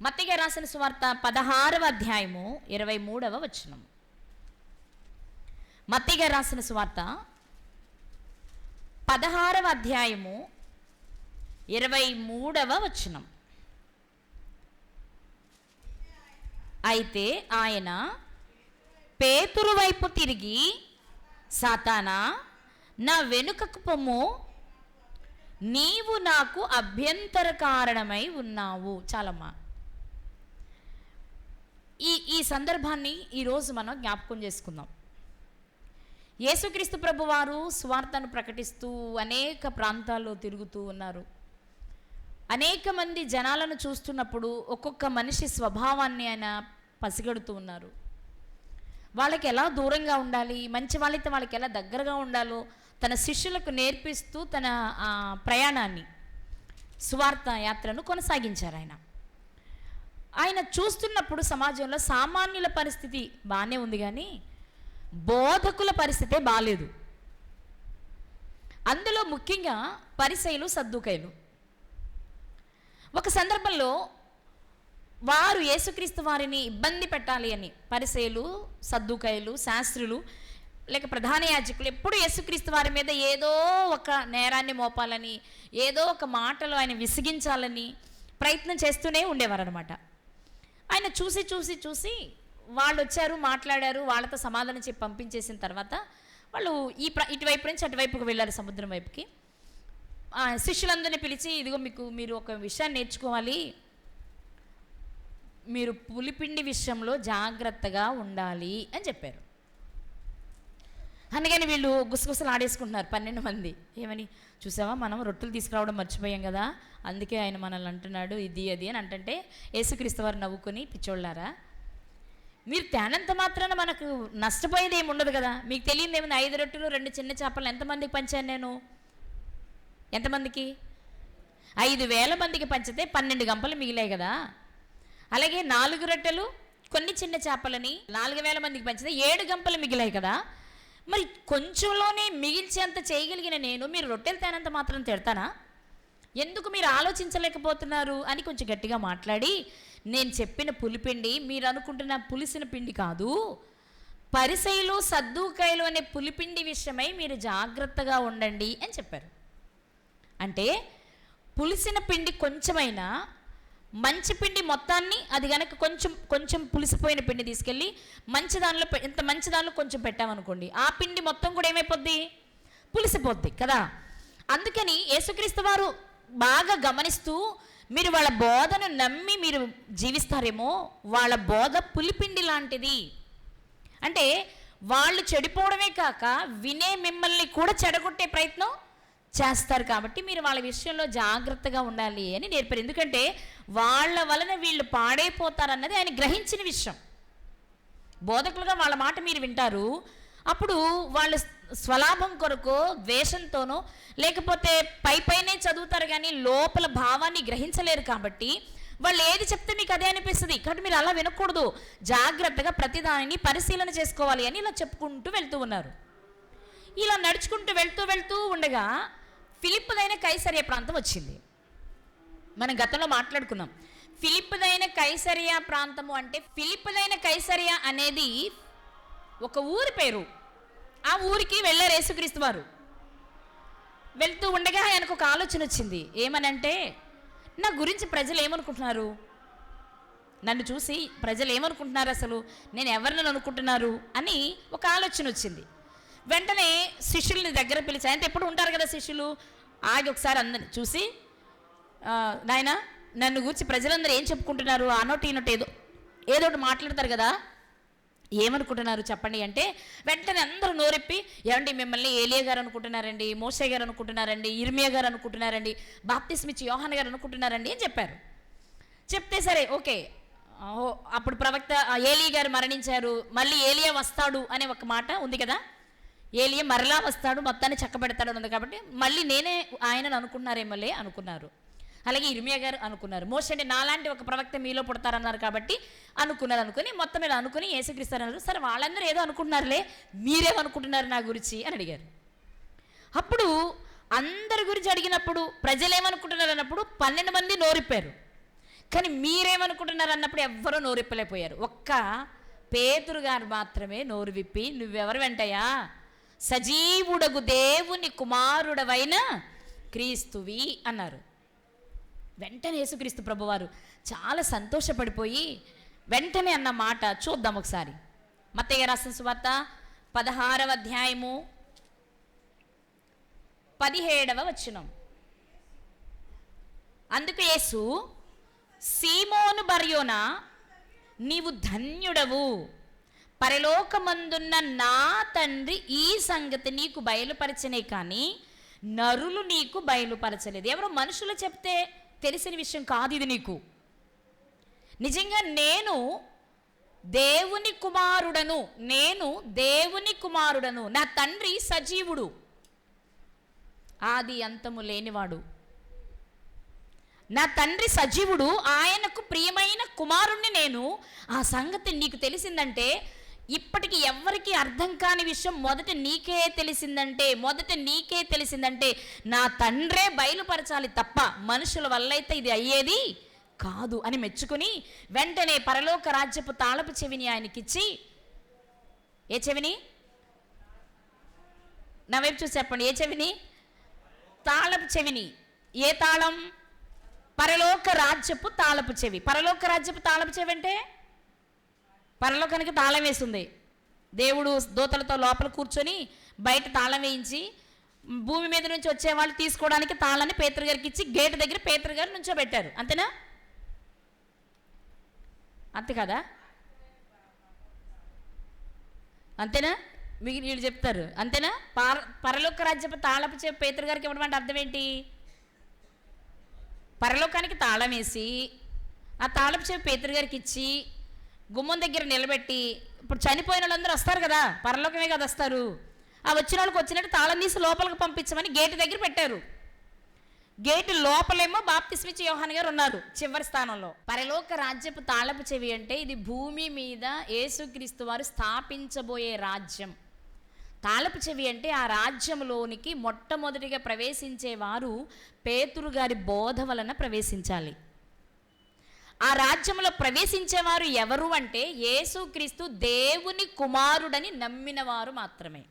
మత్తయి రాసిన సువార్త 16వ అధ్యాయము 23వ వచనం. మత్తయి రాసిన సువార్త 16వ అధ్యాయము 23వ వచనం. అయితే ఆయన పేతురు వైపు తిరిగి, సాతానా, నా వెనుకకు పొమ్ము, నీవు నాకు అభ్యంతర కారణమై ఉన్నావు. చాలమ్మా, ఈ సందర్భాన్ని ఈరోజు మనం జ్ఞాపకం చేసుకుందాం. యేసుక్రీస్తు ప్రభు వారు సువార్తను ప్రకటిస్తూ అనేక ప్రాంతాల్లో తిరుగుతూ ఉన్నారు. అనేక మంది జనాలను చూస్తున్నప్పుడు ఒక్కొక్క మనిషి స్వభావాన్ని ఆయన పసిగడుతూ ఉన్నారు. వాళ్ళకి ఎలా దూరంగా ఉండాలి, మంచి వాళ్ళతో వాళ్ళకి ఎలా దగ్గరగా ఉండాలో తన శిష్యులకు నేర్పిస్తూ తన ప్రయాణాన్ని, సువార్త యాత్రను కొనసాగించారు. ఆయన చూస్తున్నప్పుడు సమాజంలో సామాన్యుల పరిస్థితి బాగానే ఉంది, కానీ బోధకుల పరిస్థితే బాలేదు. అందులో ముఖ్యంగా పరిసయ్యులు, సద్దూకయ్యులు. ఒక సందర్భంలో వారు యేసుక్రీస్తు వారిని ఇబ్బంది పెట్టాలి అని పరిసయ్యులు, సద్దూకయ్యులు, శాస్త్రులు లేక ప్రధాన యాజకులు ఎప్పుడు యేసుక్రీస్తు వారి మీద ఏదో ఒక నేరాన్ని మోపాలని, ఏదో ఒక మాటలు ఆయన విసిగించాలని ప్రయత్నం చేస్తూనే ఉండేవారు అనమాట. ఆయన చూసి చూసి చూసి వాళ్ళు వచ్చారు, మాట్లాడారు, వాళ్ళతో సమాధానం చెప్పి పంపించేసిన తర్వాత వాళ్ళు ఇటువైపు నుంచి అటువైపుకు వెళ్ళారు, సముద్రం వైపుకి. శిష్యులందరినీ పిలిచి, ఇదిగో మీరు ఒక విషయాన్ని నేర్చుకోవాలి, మీరు పులిపిండి విషయంలో జాగ్రత్తగా ఉండాలి అని చెప్పారు. అందుకని వీళ్ళు గుసగుసలు ఆడేసుకుంటున్నారు 12 మంది. ఏమని, చూసావా మనం రొట్టెలు తీసుకురావడం మర్చిపోయాం కదా, అందుకే ఆయన మనల్ని అంటున్నాడు ఇది అది అని అంటుంటే యేసుక్రీస్తు వారు నవ్వుకొని, పిచ్చోళ్ళారా, మీరు తేనంత మాత్రాన మనకు నష్టపోయేది ఏమి ఉండదు కదా, మీకు తెలియదు ఏముంది, 5 రొట్టెలు 2 చిన్న చేపలు ఎంతమందికి పంచాను నేను? ఎంతమందికి? 5,000 మందికి పంచితే 12 గంపలు మిగిలాయి కదా. అలాగే 4 రొట్టెలు కొన్ని చిన్న చేపలని 4,000 మందికి పంచితే 7 గంపలు మిగిలాయి కదా. మరి కొంచెంలోనే మిగిల్చేంత చేయగలిగిన నేను మీరు రొట్టెలు తేనంత మాత్రం తిడతానా? ఎందుకు మీరు ఆలోచించలేకపోతున్నారు అని కొంచెం గట్టిగా మాట్లాడి, నేను చెప్పిన పులిపిండి మీరు అనుకుంటున్న పులిసిన పిండి కాదు, పరిసయ్యులు, సద్దూకయ్యులు అనే పులిపిండి విషయమై మీరు జాగ్రత్తగా ఉండండి అని చెప్పారు. అంటే పులిసిన పిండి కొంచెమైనా, మంచి పిండి మొత్తాన్ని, అది కనుక కొంచెం పులిసిపోయిన పిండి తీసుకెళ్ళి ఇంత మంచి దానిలో కొంచెం పెట్టామనుకోండి, ఆ పిండి మొత్తం కూడా ఏమైపోద్ది? పులిసిపోద్ది కదా. అందుకని యేసుక్రీస్తు వారు బాగా గమనిస్తూ, మీరు వాళ్ళ బోధను నమ్మి మీరు జీవిస్తారేమో, వాళ్ళ బోధ పులిపిండి లాంటిది. అంటే వాళ్ళు చెడిపోవడమే కాక వినే మిమ్మల్ని కూడా చెడగొట్టే ప్రయత్నం చేస్తారు. కాబట్టి మీరు వాళ్ళ విషయంలో జాగ్రత్తగా ఉండాలి అని నేర్పారు. ఎందుకంటే వాళ్ళ వలన వీళ్ళు పాడైపోతారన్నది ఆయన గ్రహించిన విషయం. బోధకులుగా వాళ్ళ మాట మీరు వింటారు, అప్పుడు వాళ్ళు స్వలాభం కొరకు ద్వేషంతోనో లేకపోతే పైనే చదువుతారు కానీ లోపల భావాన్ని గ్రహించలేరు. కాబట్టి వాళ్ళు ఏది చెప్తే మీకు అదే అనిపిస్తుంది. కాబట్టి మీరు అలా వినకూడదు, జాగ్రత్తగా ప్రతిదానిని పరిశీలన చేసుకోవాలి అని ఇలా చెప్పుకుంటూ వెళ్తూ ఉన్నారు. ఇలా నడుచుకుంటూ వెళ్తూ ఉండగా ఫిలిప్పుదైన కైసరియా ప్రాంతం వచ్చింది. మనం గతంలో మాట్లాడుకున్నాం. ఫిలిప్పుదైన కైసరియా ప్రాంతము అంటే, ఫిలిప్పుదైన కైసరియా అనేది ఒక ఊరి పేరు. ఆ ఊరికి వెళ్ళారు యేసుక్రీస్తు వారు. వెళ్తూ ఉండగా ఆయనకు ఒక ఆలోచన వచ్చింది. ఏమనంటే, నా గురించి ప్రజలు ఏమనుకుంటున్నారు, నన్ను చూసి ప్రజలు ఏమనుకుంటున్నారు, అసలు నేను ఎవరిని అనుకుంటున్నారు అని ఒక ఆలోచన వచ్చింది. వెంటనే శిష్యుల్ని దగ్గర పిలిచి, అంటే ఎప్పుడు ఉంటారు కదా శిష్యులు, ఆగి ఒకసారి అందరిని చూసి, నాయన నన్ను గురించి ప్రజలందరూ ఏం చెప్పుకుంటున్నారు, ఆ నోటి ఈ నోటి ఏదో ఒకటి మాట్లాడతారు కదా, ఏమనుకుంటున్నారు చెప్పండి అంటే, వెంటనే అందరూ నోరెప్పి, ఏమండి మిమ్మల్ని ఏలియా గారు అనుకుంటున్నారండి, మోషే గారు అనుకుంటున్నారండి, ఇర్మియా గారు అనుకుంటున్నారండి, బాప్తిస్మిచ్చి యోహాను గారు అనుకుంటున్నారండి అని చెప్పారు. చెప్తే సరే ఓకే, అప్పుడు ప్రవక్త ఏలియా గారు మరణించారు, మళ్ళీ ఏలియా వస్తాడు అనే ఒక మాట ఉంది కదా, ఏలియా మరలా వస్తాడు, మొత్తాన్ని చక్కబెడతాడు ఉంది, కాబట్టి మళ్ళీ నేనే ఆయనను అనుకున్నారేమోలే అనుకున్నారు. అలాగే ఇర్మియా గారు అనుకున్నారు, మోషే అంటే నాలాంటి ఒక ప్రవక్త మీలో పుడతారన్నారు కాబట్టి అనుకుని మొత్తం ఇలా అనుకుని యేసుక్రీస్తు అన్నారు. సరే వాళ్ళందరూ ఏదో అనుకుంటున్నారులే, మీరేమనుకుంటున్నారు నా గురించి అని అడిగారు. అప్పుడు అందరి గురించి అడిగినప్పుడు ప్రజలు ఏమనుకుంటున్నారు అన్నప్పుడు 12 మంది నోరిప్పారు. కానీ మీరేమనుకుంటున్నారు అన్నప్పుడు ఎవ్వరూ నోరిప్పలేకపోయారు. ఒక్క పేతురు గారు మాత్రమే నోరు విప్పి, నువ్వెవరు వెంటయ్యా? సజీవుడగు దేవుని కుమారుడవైన క్రీస్తువి అన్నారు. వెంటనే యేసుక్రీస్తు ప్రభువారు చాలా సంతోషపడిపోయి వెంటనే అన్న మాట చూద్దాం ఒకసారి. మత్తయి రాసిన సువార్త 16వ అధ్యాయము 17వ వచనం. అందుకు యేసు, సీమోను బర్యోనా, నీవు ధన్యుడవు, పరలోకమందున్న నా తండ్రి ఈ సంగతి నీకు బయలుపరచనే కానీ నరులు నీకు బయలుపరచలేదు. ఎవరో మనుషులు చెప్తే తెలిసిన విషయం కాదు ఇది నీకు. నిజంగా నేను దేవుని కుమారుడను, నేను దేవుని కుమారుడను, నా తండ్రి సజీవుడు, ఆది అంతము లేనివాడు, నా తండ్రి సజీవుడు, ఆయనకు ప్రియమైన కుమారుణ్ణి నేను. ఆ సంగతి నీకు తెలిసిందంటే, ఇప్పటికి ఎవ్వరికి అర్థం కాని విషయం మొదట నీకే తెలిసిందంటే నా తండ్రే బయలుపరచాలి తప్ప మనుషుల వల్లైతే ఇది అయ్యేది కాదు అని మెచ్చుకుని వెంటనే పరలోక రాజ్యపు తాళపు చెవిని ఆయనకిచ్చి, ఏ చెవిని? నా వైపు చూసి చెప్పండి, ఏ చెవిని? తాళపు చెవిని. ఏ తాళం? పరలోక రాజ్యపు తాళపు చెవి. పరలోక రాజ్యపు తాళపు చెవి అంటే పరలోకానికి తాళం వేస్తుంది. దేవుడు దూతలతో లోపల కూర్చొని బయట తాళం వేయించి భూమి మీద నుంచి వచ్చేవాళ్ళు తీసుకోవడానికి తాళాన్ని పేతురు గారికి ఇచ్చి గేటు దగ్గర పేతురు గారు నుంచోబెట్టారు. అంతేనా? అంతే కదా? అంతేనా? మీకు వీళ్ళు చెప్తారు అంతేనా? పరలోక రాజ్యపు తాళపు చెవి పేతురు గారికి ఇవ్వడం అంటే అర్థం ఏంటి? పరలోకానికి తాళం వేసి ఆ తాళపు చెవి పేతురు గారికి ఇచ్చి గుమ్మం దగ్గర నిలబెట్టి, ఇప్పుడు చనిపోయిన వాళ్ళందరూ వస్తారు కదా, పరలోకమే కదా వస్తారు, ఆ వచ్చిన వాళ్ళకి వచ్చినట్టు తాళం తీసి లోపలికి పంపించమని గేటు దగ్గర పెట్టారు. గేటు లోపలేమో బాప్తిస్మిచ్చి యోహాను గారు ఉన్నారు చివరి స్థానంలో. పరలోక రాజ్యపు తాళపు చెవి అంటే ఇది భూమి మీద యేసుక్రీస్తు వారు స్థాపించబోయే రాజ్యం. తాళపు చెవి అంటే ఆ రాజ్యంలోనికి మొట్టమొదటిగా ప్రవేశించేవారు పేతురు గారి బోధ వలన ప్రవేశించాలి. ఆ రాజ్యంలో ప్రవేశించేవారు ఎవరు అంటే యేసుక్రీస్తు దేవుని కుమారుడని నమ్మిన వారు మాత్రమే.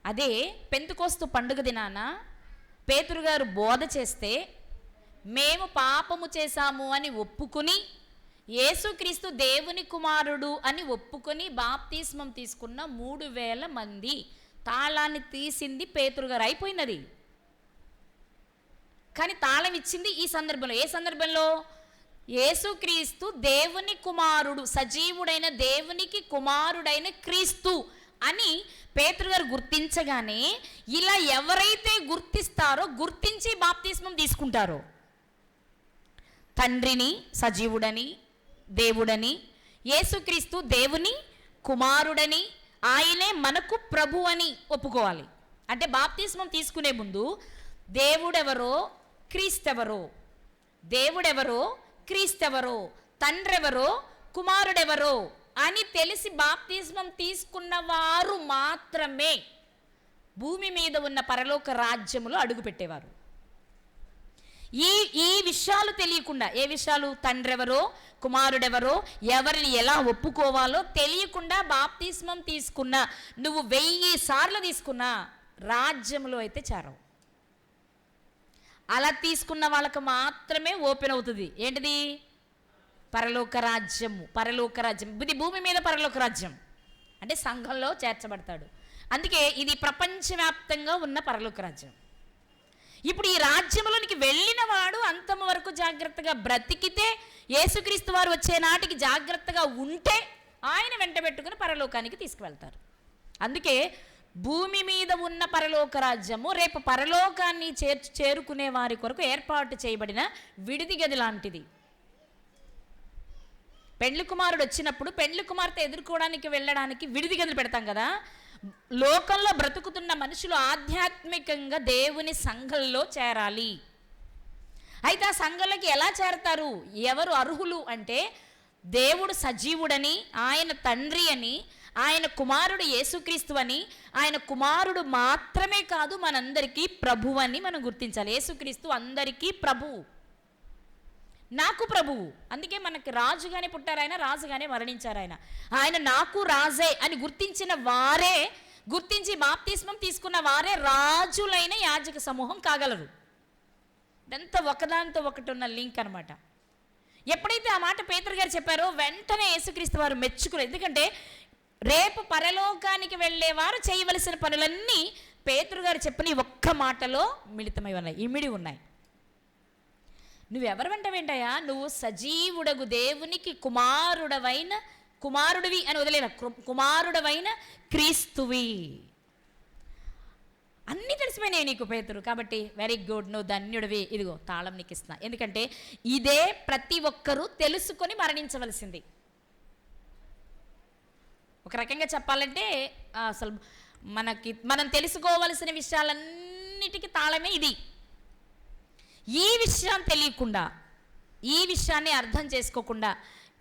అదే పెంతెకోస్తు పండుగ దినాన పేతురు గారు బోధ చేస్తే, మేము పాపము చేశాము అని ఒప్పుకుని యేసుక్రీస్తు దేవుని కుమారుడు అని ఒప్పుకొని బాప్తిస్మం తీసుకున్న 3000 మంది. తాళాన్ని తీసింది పేతురు గారు, అయిపోయినది. కానీ తాళం ఇచ్చింది ఈ సందర్భంలో. ఏ సందర్భంలో? యేసుక్రీస్తు దేవుని కుమారుడు, సజీవుడైన దేవునికి కుమారుడైన క్రీస్తు అని పేతురు గారు గుర్తించగానే, ఇలా ఎవరైతే గుర్తిస్తారో, గుర్తించి బాప్తిస్మం తీసుకుంటారో, తండ్రిని సజీవుడని, దేవుడని, యేసుక్రీస్తు దేవుని కుమారుడని, ఆయనే మనకు ప్రభు అని ఒప్పుకోవాలి. అంటే బాప్తిస్మం తీసుకునే ముందు దేవుడెవరో క్రీస్తెవరో, దేవుడెవరో క్రీస్తెవరో, తండ్రెవరో కుమారుడెవరో అని తెలిసి బాప్తిస్మం తీసుకున్నవారు మాత్రమే భూమి మీద ఉన్న పరలోక రాజ్యములో అడుగుపెట్టేవారు. ఈ విషయాలు తెలియకుండా, ఏ విషయాలు? తండ్రెవరో కుమారుడెవరో, ఎవరిని ఎలా ఒప్పుకోవాలో తెలియకుండా బాప్తిస్మం తీసుకున్నా, నువ్వు 1000 సార్లు తీసుకున్నా రాజ్యంలో అయితే చేరవు. అలా తీసుకున్న వాళ్ళకు మాత్రమే ఓపెన్ అవుతుంది. ఏంటిది? పరలోక రాజ్యము. పరలోక రాజ్యం ఇది భూమి మీద పరలోక రాజ్యం అంటే సంఘంలో చేర్చబడతాడు. అందుకే ఇది ప్రపంచవ్యాప్తంగా ఉన్న పరలోక రాజ్యం. ఇప్పుడు ఈ రాజ్యంలోనికి వెళ్ళిన వాడు అంతం వరకు జాగ్రత్తగా బ్రతికితే, యేసుక్రీస్తు వారు వచ్చే నాటికి జాగ్రత్తగా ఉంటే ఆయన వెంట పెట్టుకుని పరలోకానికి తీసుకువెళ్తారు. అందుకే భూమి మీద ఉన్న పరలోక రాజ్యము రేపు పరలోకాన్ని చేరుకునే వారి కొరకు ఏర్పాటు చేయబడిన విడిది గది లాంటిది. పెండ్లి కుమారుడు వచ్చినప్పుడు పెండ్లి కుమార్తె ఎదుర్కోవడానికి వెళ్ళడానికి విడిది గదులు పెడతాం కదా. లోకంలో బ్రతుకుతున్న మనుషులు ఆధ్యాత్మికంగా దేవుని సంఘంలో చేరాలి. అయితే ఆ సంఘంలోకి ఎలా చేరతారు? ఎవరు అర్హులు అంటే, దేవుడు సజీవుడని, ఆయన తండ్రి అని, ఆయన కుమారుడు యేసుక్రీస్తు అని, ఆయన కుమారుడు మాత్రమే కాదు మనందరికీ ప్రభువు అని మనం గుర్తించాలి. యేసుక్రీస్తు అందరికీ ప్రభువు, నాకు ప్రభువు. అందుకే మనకి రాజుగానే పుట్టారు ఆయన, రాజుగానే మరణించారు ఆయన. ఆయన నాకు రాజే అని గుర్తించిన వారే, గుర్తించి బాప్తిస్మం తీసుకున్న వారే రాజులైన యాజక సమూహం కాగలరు. ఇదంతా ఒకదానితో ఒకటి ఉన్న లింక్ అనమాట. ఎప్పుడైతే ఆ మాట పేతురు గారు చెప్పారో వెంటనే యేసుక్రీస్తు వారు మెచ్చుకున్నారు. ఎందుకంటే రేపు పరలోకానికి వెళ్ళేవారు చేయవలసిన పనులన్నీ పేతురు గారు చెప్పిన ఈ ఒక్క మాటలో మిళితమై ఉన్నాయి, ఇమిడి ఉన్నాయి. నువ్వెవరు వెంటవేంటయా? నువ్వు సజీవుడగు దేవునికి కుమారుడివి అని వదిలేన, కుమారుడవైన క్రీస్తువి. అన్నీ తెలిసిపోయినాయి నీకు పేతురు. కాబట్టి వెరీ గుడ్, నువ్వు ధన్యుడివి. ఇదిగో తాళం నీకు ఇస్తున్నా. ఎందుకంటే ఇదే ప్రతి ఒక్కరూ తెలుసుకొని మరణించవలసింది. ఒక రకంగా చెప్పాలంటే అసలు మనం తెలుసుకోవలసిన విషయాలన్నిటికీ తాళమే ఇది. ఈ విషయం తెలియకుండా, ఈ విషయాన్ని అర్థం చేసుకోకుండా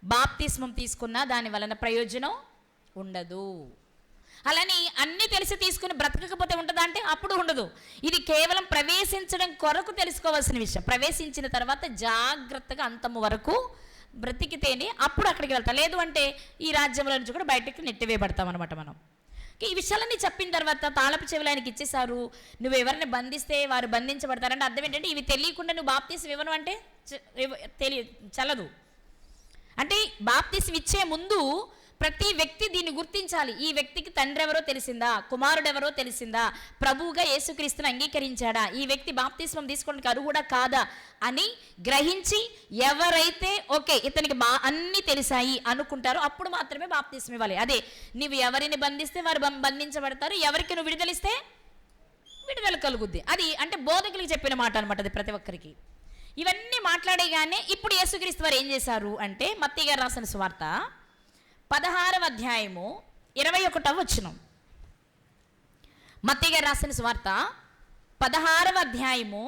బాప్తిస్మం తీసుకున్నా దాని వలన ప్రయోజనం ఉండదు. అలాని అన్నీ తెలిసి తీసుకుని బ్రతకకపోతే ఉంటుందా అంటే అప్పుడు ఉండదు. ఇది కేవలం ప్రవేశించడం కొరకు తెలుసుకోవాల్సిన విషయం. ప్రవేశించిన తర్వాత జాగ్రత్తగా అంతము వరకు బ్రతికితేనే అప్పుడు అక్కడికి వెళ్తాం. లేదు అంటే ఈ రాజ్యంలో నుంచి కూడా బయటకు నెట్టివేయబడతాం అనమాట మనం. ఈ విషయాలన్నీ చెప్పిన తర్వాత తాళపు చెవులు ఆయనకి ఇచ్చేశారు. నువ్వు ఎవరిని బంధిస్తే వారు బంధించబడతారంటే అర్థం ఏంటంటే ఇవి తెలియకుండా నువ్వు బాప్తీసం ఇవ్వను అంటే చల్లదు. అంటే బాప్తీసం ఇచ్చే ముందు ప్రతి వ్యక్తి దీన్ని గుర్తించాలి. ఈ వ్యక్తికి తండ్రి ఎవరో తెలిసిందా, కుమారుడు ఎవరో తెలిసిందా, ప్రభువుగా యేసుక్రీస్తుని అంగీకరించాడా, ఈ వ్యక్తి బాప్తిస్మం తీసుకోవడానికి అర్హుడా కాదా అని గ్రహించి ఎవరైతే ఓకే ఇతనికి అన్నీ తెలిసాయి అనుకుంటారో అప్పుడు మాత్రమే బాప్తిస్మం ఇవ్వాలి. అదే నువ్వు ఎవరిని బంధిస్తే వారు బంధించబడతారు, ఎవరికి నువ్వు విడుదలిస్తే విడుదల కలుగుద్ది. అది అంటే బోధకులకి చెప్పిన మాట అనమాట. అది ప్రతి ఒక్కరికి. ఇవన్నీ మాట్లాడేగానే ఇప్పుడు యేసుక్రీస్తు వారు ఏం చేశారు అంటే మత్తయి గారు రాసిన సువార్త 16వ అధ్యాయము 21వ వచనం. మత్తయి గారు రాసిన సువార్త 16వ అధ్యాయము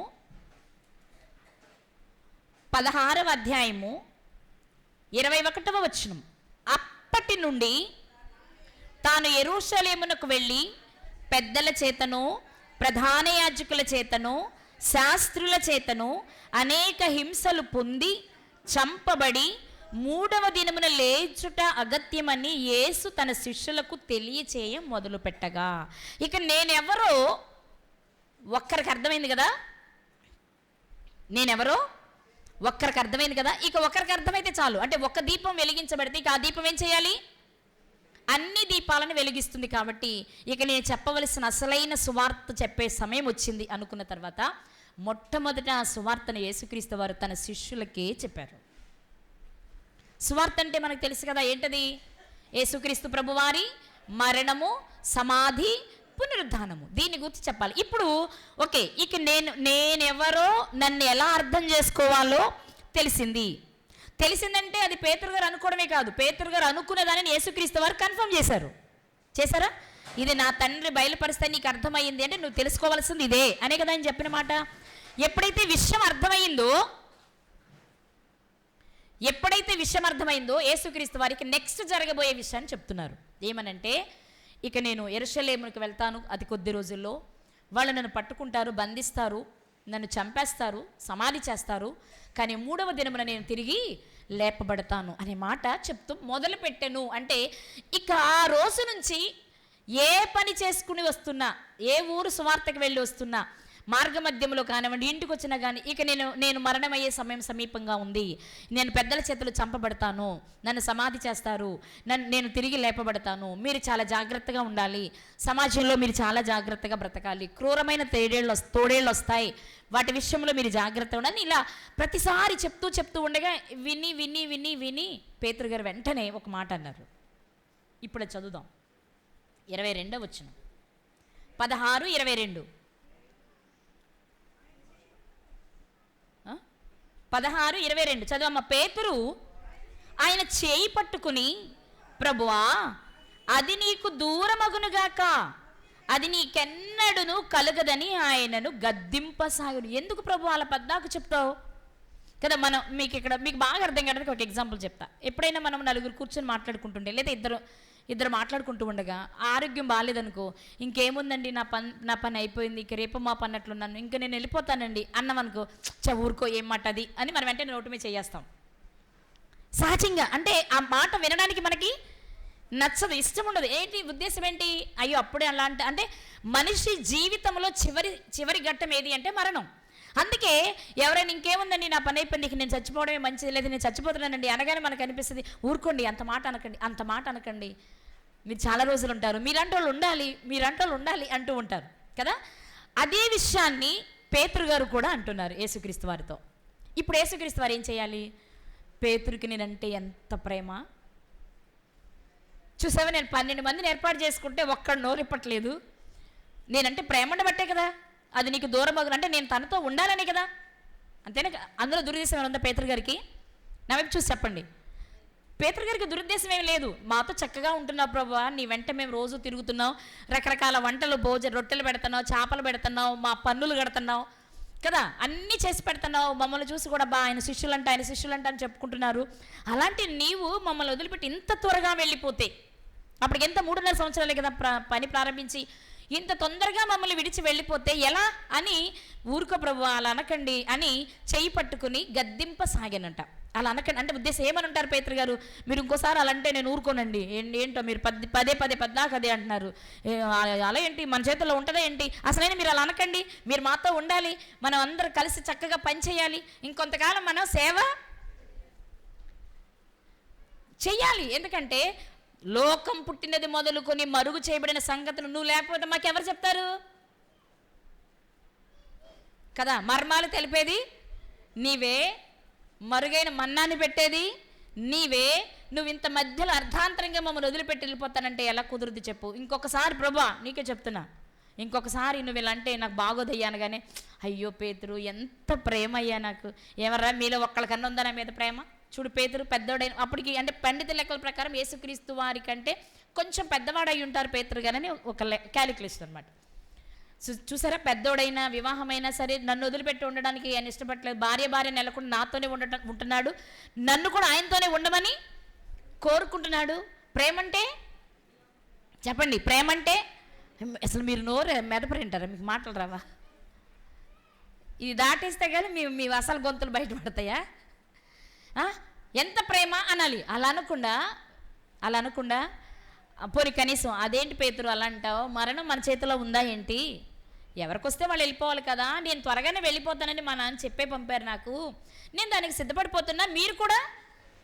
21వ వచనం. అప్పటి నుండి తాను యెరూషలేమునకు వెళ్ళి పెద్దల చేతను ప్రధాన యాజకుల చేతను శాస్త్రుల చేతను అనేక హింసలు పొంది చంపబడి 3వ దినమున లేచుట అగత్యమని యేసు తన శిష్యులకు తెలియచేయ మొదలుపెట్టగా. ఇక నేనెవరో ఒక్కరికి అర్థమైంది కదా, నేనెవరో ఒక్కరికి అర్థమైంది కదా. ఇక ఒక్కరికి అర్థమైతే చాలు. అంటే ఒక్క దీపం వెలిగించబడితే ఇక ఆ దీపం ఏం చేయాలి? అన్ని దీపాలను వెలిగిస్తుంది. కాబట్టి ఇక నేను చెప్పవలసిన అసలైన సువార్త చెప్పే సమయం వచ్చింది అనుకున్న తర్వాత మొట్టమొదట ఆ సువార్తను యేసుక్రీస్తు వారు తన శిష్యులకే చెప్పారు. సువార్త అంటే మనకు తెలుసు కదా, ఏంటది? యేసుక్రీస్తు ప్రభువారి మరణము, సమాధి, పునరుద్ధానము. దీని గురించి చెప్పాలి. ఇప్పుడు ఓకే ఇక నేనెవరో నన్ను ఎలా అర్థం చేసుకోవాలో తెలిసిందంటే అది పేతురు గారు అనుకోవడమే కాదు, పేతురు గారు అనుకున్న దానిని యేసుక్రీస్తు వారు కన్ఫర్మ్ చేశారా? ఇది నా తండ్రి బయలుపరిస్తే నీకు అర్థమైంది అంటే నువ్వు తెలుసుకోవాల్సింది ఇదే అనే కదా ఆయన చెప్పిన మాట. ఎప్పుడైతే విషయం అర్థమైందో యేసుక్రీస్తు వారికి నెక్స్ట్ జరగబోయే విషయాన్ని చెప్తున్నారు. ఏమనంటే ఇక నేను యెరూషలేముకి వెళ్తాను, అతి కొద్ది రోజుల్లో వాళ్ళు నన్ను పట్టుకుంటారు, బంధిస్తారు, నన్ను చంపేస్తారు, సమాధి చేస్తారు, కానీ 3వ దినమున నేను తిరిగి లేపబడతాను అనే మాట చెప్తూ మొదలు పెట్టాను. అంటే ఇక ఆ రోజు నుంచి ఏ పని చేసుకుని వస్తున్నా, ఏ ఊరు సువార్తకు వెళ్ళి వస్తున్నా, మార్గ మధ్యంలో కానివ్వండి, ఇంటికి వచ్చినా కానీ ఇక నేను మరణమయ్యే సమయం సమీపంగా ఉంది, నేను పెద్దల చేతులు చంపబడతాను, నన్ను సమాధి చేస్తారు, నేను తిరిగి లేపబడతాను, మీరు చాలా జాగ్రత్తగా ఉండాలి, సమాజంలో మీరు చాలా జాగ్రత్తగా బ్రతకాలి, క్రూరమైన తోడేళ్ళు వస్తాయి, వాటి విషయంలో మీరు జాగ్రత్తగా ఉండాలి. ఇలా ప్రతిసారి చెప్తూ ఉండగా విని పేతురు గారు వెంటనే ఒక మాట అన్నారు. ఇప్పుడు చదువుదాం. 22వ వచనం, 16:22. 16:22 చదువమ్మ. పేతురు ఆయన చేయి పట్టుకుని, ప్రభువా అది నీకు దూరమగునుగాక, అది నీకెన్నడును కలగదని ఆయనను గద్దింపసాగును. ఎందుకు ప్రభు అలా పద్దాకు చెప్తావు కదా? మీకు బాగా అర్థం కావడానికి ఒక ఎగ్జాంపుల్ చెప్తా. ఎప్పుడైనా మనం నలుగురు కూర్చొని మాట్లాడుకుంటుంటే, లేదా ఇద్దరు మాట్లాడుకుంటూ ఉండగా ఆరోగ్యం బాగాలేదనుకో, ఇంకేముందండి నా పని అయిపోయింది, ఇంక రేపు మా పని అట్లున్నాను, ఇంక నేను వెళ్ళిపోతానండి అన్నామనుకో, ఊరుకో ఏం మాట అది అని మనం వెంటనే నోటి మీద చేస్తాం సహజంగా. అంటే ఆ మాట వినడానికి మనకి నచ్చదు, ఇష్టం ఉండదు. ఏంటి ఉద్దేశం ఏంటి? అయ్యో అప్పుడే అలా అంటే మనిషి జీవితంలో చివరి ఘట్టం ఏది అంటే మరణం. అందుకే ఎవరైనా ఇంకేముందండి నా పని అయిపోయింది, నేను చచ్చిపోవడమే మంచిది, లేదా నేను చచ్చిపోతున్నానండి అనగానే మనకు అనిపిస్తుంది, ఊరుకోండి అంత మాట అనకండి, మీరు చాలా రోజులు ఉంటారు, మీరంటే వాళ్ళు ఉండాలి అంటూ ఉంటారు కదా. అదే విషయాన్ని పేతురు గారు కూడా అంటున్నారు యేసుక్రీస్తు వారితో. ఇప్పుడు యేసుక్రీస్తు వారు ఏం చేయాలి? పేతురుకి నేనంటే ఎంత ప్రేమ చూసావా, నేను 12 మందిని ఏర్పాటు చేసుకుంటే ఒక్కడు నోరిప్పట్లేదు, నేనంటే ప్రేమ ఉండబట్టే కదా, అది నీకు దూరం అంటే నేను తనతో ఉండాలని కదా. అంతేనా? అందులో దురుద్దేశం ఏమైనా ఉందా పేతురు గారికి? నా వైపు చూసి చెప్పండి. పేతురు గారికి దురుద్దేశం ఏమి లేదు. మాతో చక్కగా ఉంటున్నావు ప్రభువా, నీ వెంట మేము రోజు తిరుగుతున్నావు, రకరకాల వంటలు రొట్టెలు పెడుతున్నావు, చేపలు పెడుతున్నావు, మా పన్నులు కడుతున్నావు కదా, అన్నీ చేసి పెడుతున్నావు, మమ్మల్ని చూసి కూడా ఆయన శిష్యులంట అని చెప్పుకుంటున్నారు. అలాంటి నీవు మమ్మల్ని వదిలిపెట్టి ఇంత త్వరగా వెళ్ళిపోతే, అప్పటికి ఎంత 3.5 సంవత్సరాలే కదా పని ప్రారంభించి, ఇంత తొందరగా మమ్మల్ని విడిచి వెళ్ళిపోతే ఎలా అని, ఊరుకో ప్రభువా అలా అనకండి అని చెయ్యి పట్టుకుని గద్దింపసాగానంట. అలా అనకండి అంటే ఉద్దేశం ఏమని అంటారు పేతురు గారు? మీరు ఇంకోసారి అలా అంటే నేను ఊరుకోనండి, ఏంటో మీరు పదే పద్దాకదే అంటున్నారు, అలా ఏంటి, మన చేతుల్లో ఉంటుందా ఏంటి, అసలైనా మీరు అలా అనకండి, మీరు మాతో ఉండాలి, మనం అందరం కలిసి చక్కగా పని చేయాలి, ఇంకొంతకాలం మనం సేవ చెయ్యాలి. ఎందుకంటే లోకం పుట్టినది మొదలుకొని మరుగు చేయబడిన సంగతులు నువ్వు లేకపోతే మాకెవరు చెప్తారు కదా. మర్మాలు తెలిపేది నీవే, మరుగైన మన్నాన్ని పెట్టేది నీవే, నువ్వు ఇంత మధ్యలో అర్ధాంతరంగా మమ్మల్ని వదిలిపెట్టి వెళ్ళిపోతానంటే ఎలా కుదురుద్ది చెప్పు? ఇంకొకసారి ప్రభువా నీకే చెప్తున్నా, ఇంకొకసారి నువ్వు ఇలా అంటే నాకు బాగోదయ్యాను. కానీ అయ్యో పేతురు ఎంత ప్రేమ అయ్యా నాకు, ఏమరా మీలో ఒక్కళ్ళకన్నా ఉందా నా మీద ప్రేమ? చూడు పేతురు పెద్దోడైన అప్పటికి, అంటే పండిత లెక్కల ప్రకారం యేసుక్రీస్తు వారి కంటే కొంచెం పెద్దవాడై ఉంటారు పేతురు గారని ఒక క్యాలిక్యులేషన్ అనమాట. చూసారా, పెద్దోడైనా వివాహమైనా సరే నన్ను వదిలిపెట్టి ఉండడానికి ఆయన ఇష్టపడలేదు, భార్య నెలకొని నాతోనే ఉంటున్నాడు, నన్ను కూడా ఆయనతోనే ఉండమని కోరుకుంటున్నాడు. ప్రేమంటే చెప్పండి, ప్రేమంటే అసలు మీరు నోరు మెదపరింటారా? మీకు మాటలు రావా? ఇది దాటేస్తే కానీ మీ అసలు గొంతులు బయటపడతాయా? ఎంత ప్రేమ అనాలి. అలా అనకుండా పోనీ కనీసం అదేంటి పేతురు అలా అంటావు, మరణం మన చేతిలో ఉందా ఏంటి, ఎవరికొస్తే వాళ్ళు వెళ్ళిపోవాలి కదా, నేను త్వరగానే వెళ్ళిపోతానని మా నాన్న చెప్పే పంపారు నాకు, నేను దానికి సిద్ధపడిపోతున్నా, మీరు కూడా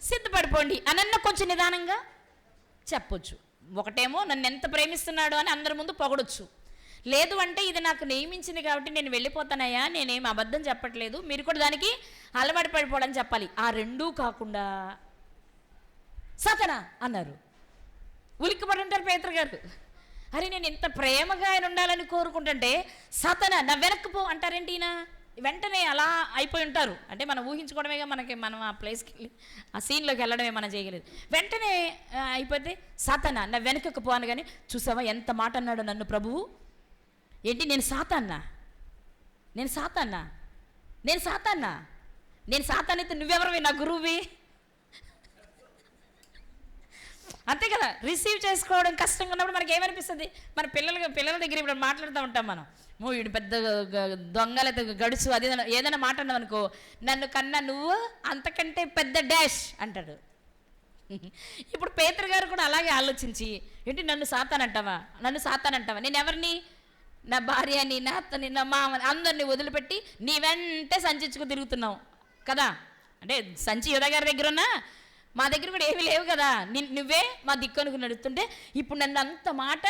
సిద్ధపడిపోండి అనన్న కొంచెం నిదానంగా చెప్పొచ్చు. ఒకటేమో నన్ను ఎంత ప్రేమిస్తున్నాడు అని అందరి ముందు పొగడొచ్చు, లేదు అంటే ఇది నాకు నియమించింది కాబట్టి నేను వెళ్ళిపోతానయ్యా, నేనేం అబద్ధం చెప్పట్లేదు, మీరు కూడా దానికి అలవాటు పడిపోవడం చెప్పాలి. ఆ రెండూ కాకుండా సాతానా అన్నారు. ఉలిక్కిపడి ఉంటారు పేతురు గారు. అరే నేను ఇంత ప్రేమగా ఆయన ఉండాలని కోరుకుంటుంటే సాతానా నా వెనక్కిపో అంటారేంటి? ఈయన వెంటనే అలా అయిపోయి ఉంటారు. అంటే మనం ఊహించుకోవడమేగా, మనం ఆ ప్లేస్కి వెళ్ళి ఆ సీన్లోకి వెళ్ళడమే మనం చేయగలేదు. వెంటనే అయిపోతే సాతానా నా వెనకకు పోను. కానీ చూసావా ఎంత మాట అన్నాడు నన్ను ప్రభువు. ఏంటి నేను సాతాన్నా అయితే నువ్వెవరివి? నా గురువువి. అంతే కదా, రిసీవ్ చేసుకోవడం కష్టంగా ఉన్నప్పుడు మనకి ఏమనిపిస్తుంది? మన పిల్లల దగ్గర ఇప్పుడు మాట్లాడుతూ ఉంటాం మనం, వీడు పెద్ద దొంగలతో గడుచు అది ఏదైనా మాట అన్నావు అనుకో, నన్ను కన్నా నువ్వు అంతకంటే పెద్ద డాష్ అంటాడు. ఇప్పుడు పేతురు గారు కూడా అలాగే ఆలోచించి, ఏంటి నన్ను సాతానంటావా, నేను ఎవరిని? నా భార్యని, నా అత్తని, నా మామని, అందరినీ వదిలిపెట్టి నీ వెంటే సంచించుకు తిరుగుతున్నావు కదా. అంటే సంచి యుధ గారి దగ్గర ఉన్నా మా దగ్గర కూడా ఏమీ లేవు కదా, నువ్వే మా దిక్కనుకు నడుస్తుంటే ఇప్పుడు నన్ను అంత మాట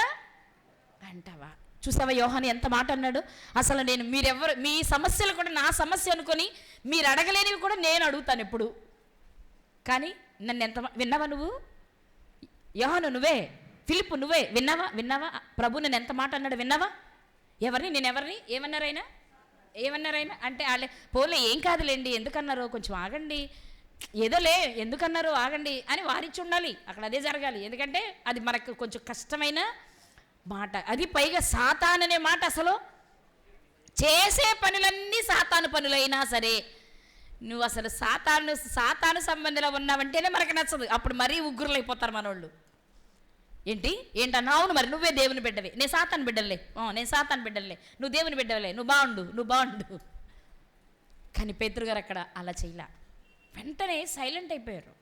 అంటావా? చూసావా యోహాను ఎంత మాట అన్నాడు? అసలు నేను మీరెవరు, మీ సమస్యలు కూడా నా సమస్య అనుకొని మీరు అడగలేనివి కూడా నేను అడుగుతాను ఎప్పుడు. కానీ నన్ను ఎంత విన్నావా నువ్వు? యోహాను నువ్వే, ఫిలిప్పు నువ్వే విన్నావా? ప్రభు నన్ను ఎంత మాట అన్నాడు విన్నావా? నేనెవరిని ఏమన్నారైనా అంటే వాళ్ళే పోలే ఏం కాదులేండి, ఎందుకన్నారో కొంచెం ఆగండి, ఏదోలే ఎందుకన్నారు ఆగండి అని వారించి ఉండాలి. అక్కడ అదే జరగాలి. ఎందుకంటే అది మనకు కొంచెం కష్టమైన మాట. అది పైగా సాతాను అనే మాట, అసలు చేసే పనులన్నీ సాతాను పనులైనా సరే నువ్వు అసలు సాతాను సంబంధంలో ఉన్నావంటేనే మనకు నచ్చదు. అప్పుడు మరీ ఉగ్గురులు అయిపోతారు మనోళ్ళు. ఏంటి ఏంటన్నా? అవును, మరి నువ్వే దేవుని బిడ్డవే. నేను సాతాను బిడ్డలే, నేను సాతాను బిడ్డలే, నువ్వు దేవుని బిడ్డవలే, నువ్వు బాగుండు. కానీ పేతురు గారు అక్కడ అలా చేయలే. వెంటనే సైలెంట్ అయిపోయారు.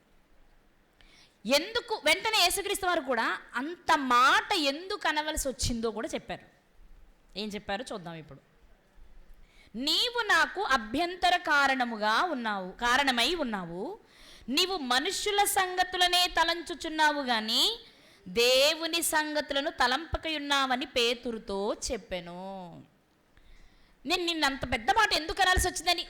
ఎందుకు వెంటనే యేసుక్రీస్తు వారు కూడా అంత మాట ఎందుకు అనవలసి వచ్చిందో కూడా చెప్పారు. ఏం చెప్పారో చూద్దాం ఇప్పుడు. నీవు నాకు అభ్యంతర కారణమై ఉన్నావు. నీవు మనుష్యుల సంగతులనే తలంచుచున్నావు గాని దేవుని సంగతులను తలంపకయున్నావని పేతురుతో చెప్పెను. నేను నిన్ను అంత పెద్ద మాట ఎందుకు అనాల్సి వచ్చిందని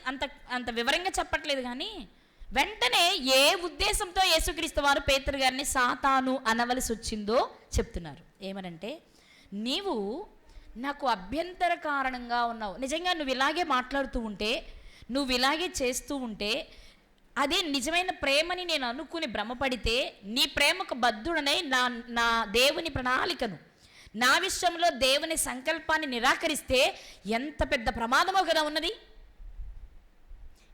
అంత వివరంగా చెప్పట్లేదు, కానీ వెంటనే ఏ ఉద్దేశంతో యేసుక్రీస్తు వారు పేతురు గారిని సాతాను అనవలసి వచ్చిందో చెప్తున్నారు. ఏమనంటే, నీవు నాకు అభ్యంతర కారణంగా ఉన్నావు. నిజంగా నువ్వు ఇలాగే మాట్లాడుతూ ఉంటే, నువ్వు ఇలాగే చేస్తూ ఉంటే, అదే నిజమైన ప్రేమని నేను అనుకుని భ్రమపడితే, నీ ప్రేమకు బద్ధుడనై నా దేవుని ప్రణాళికను, నా విషయంలో దేవుని సంకల్పాన్ని నిరాకరిస్తే ఎంత పెద్ద ప్రమాదమో కదా ఉన్నది.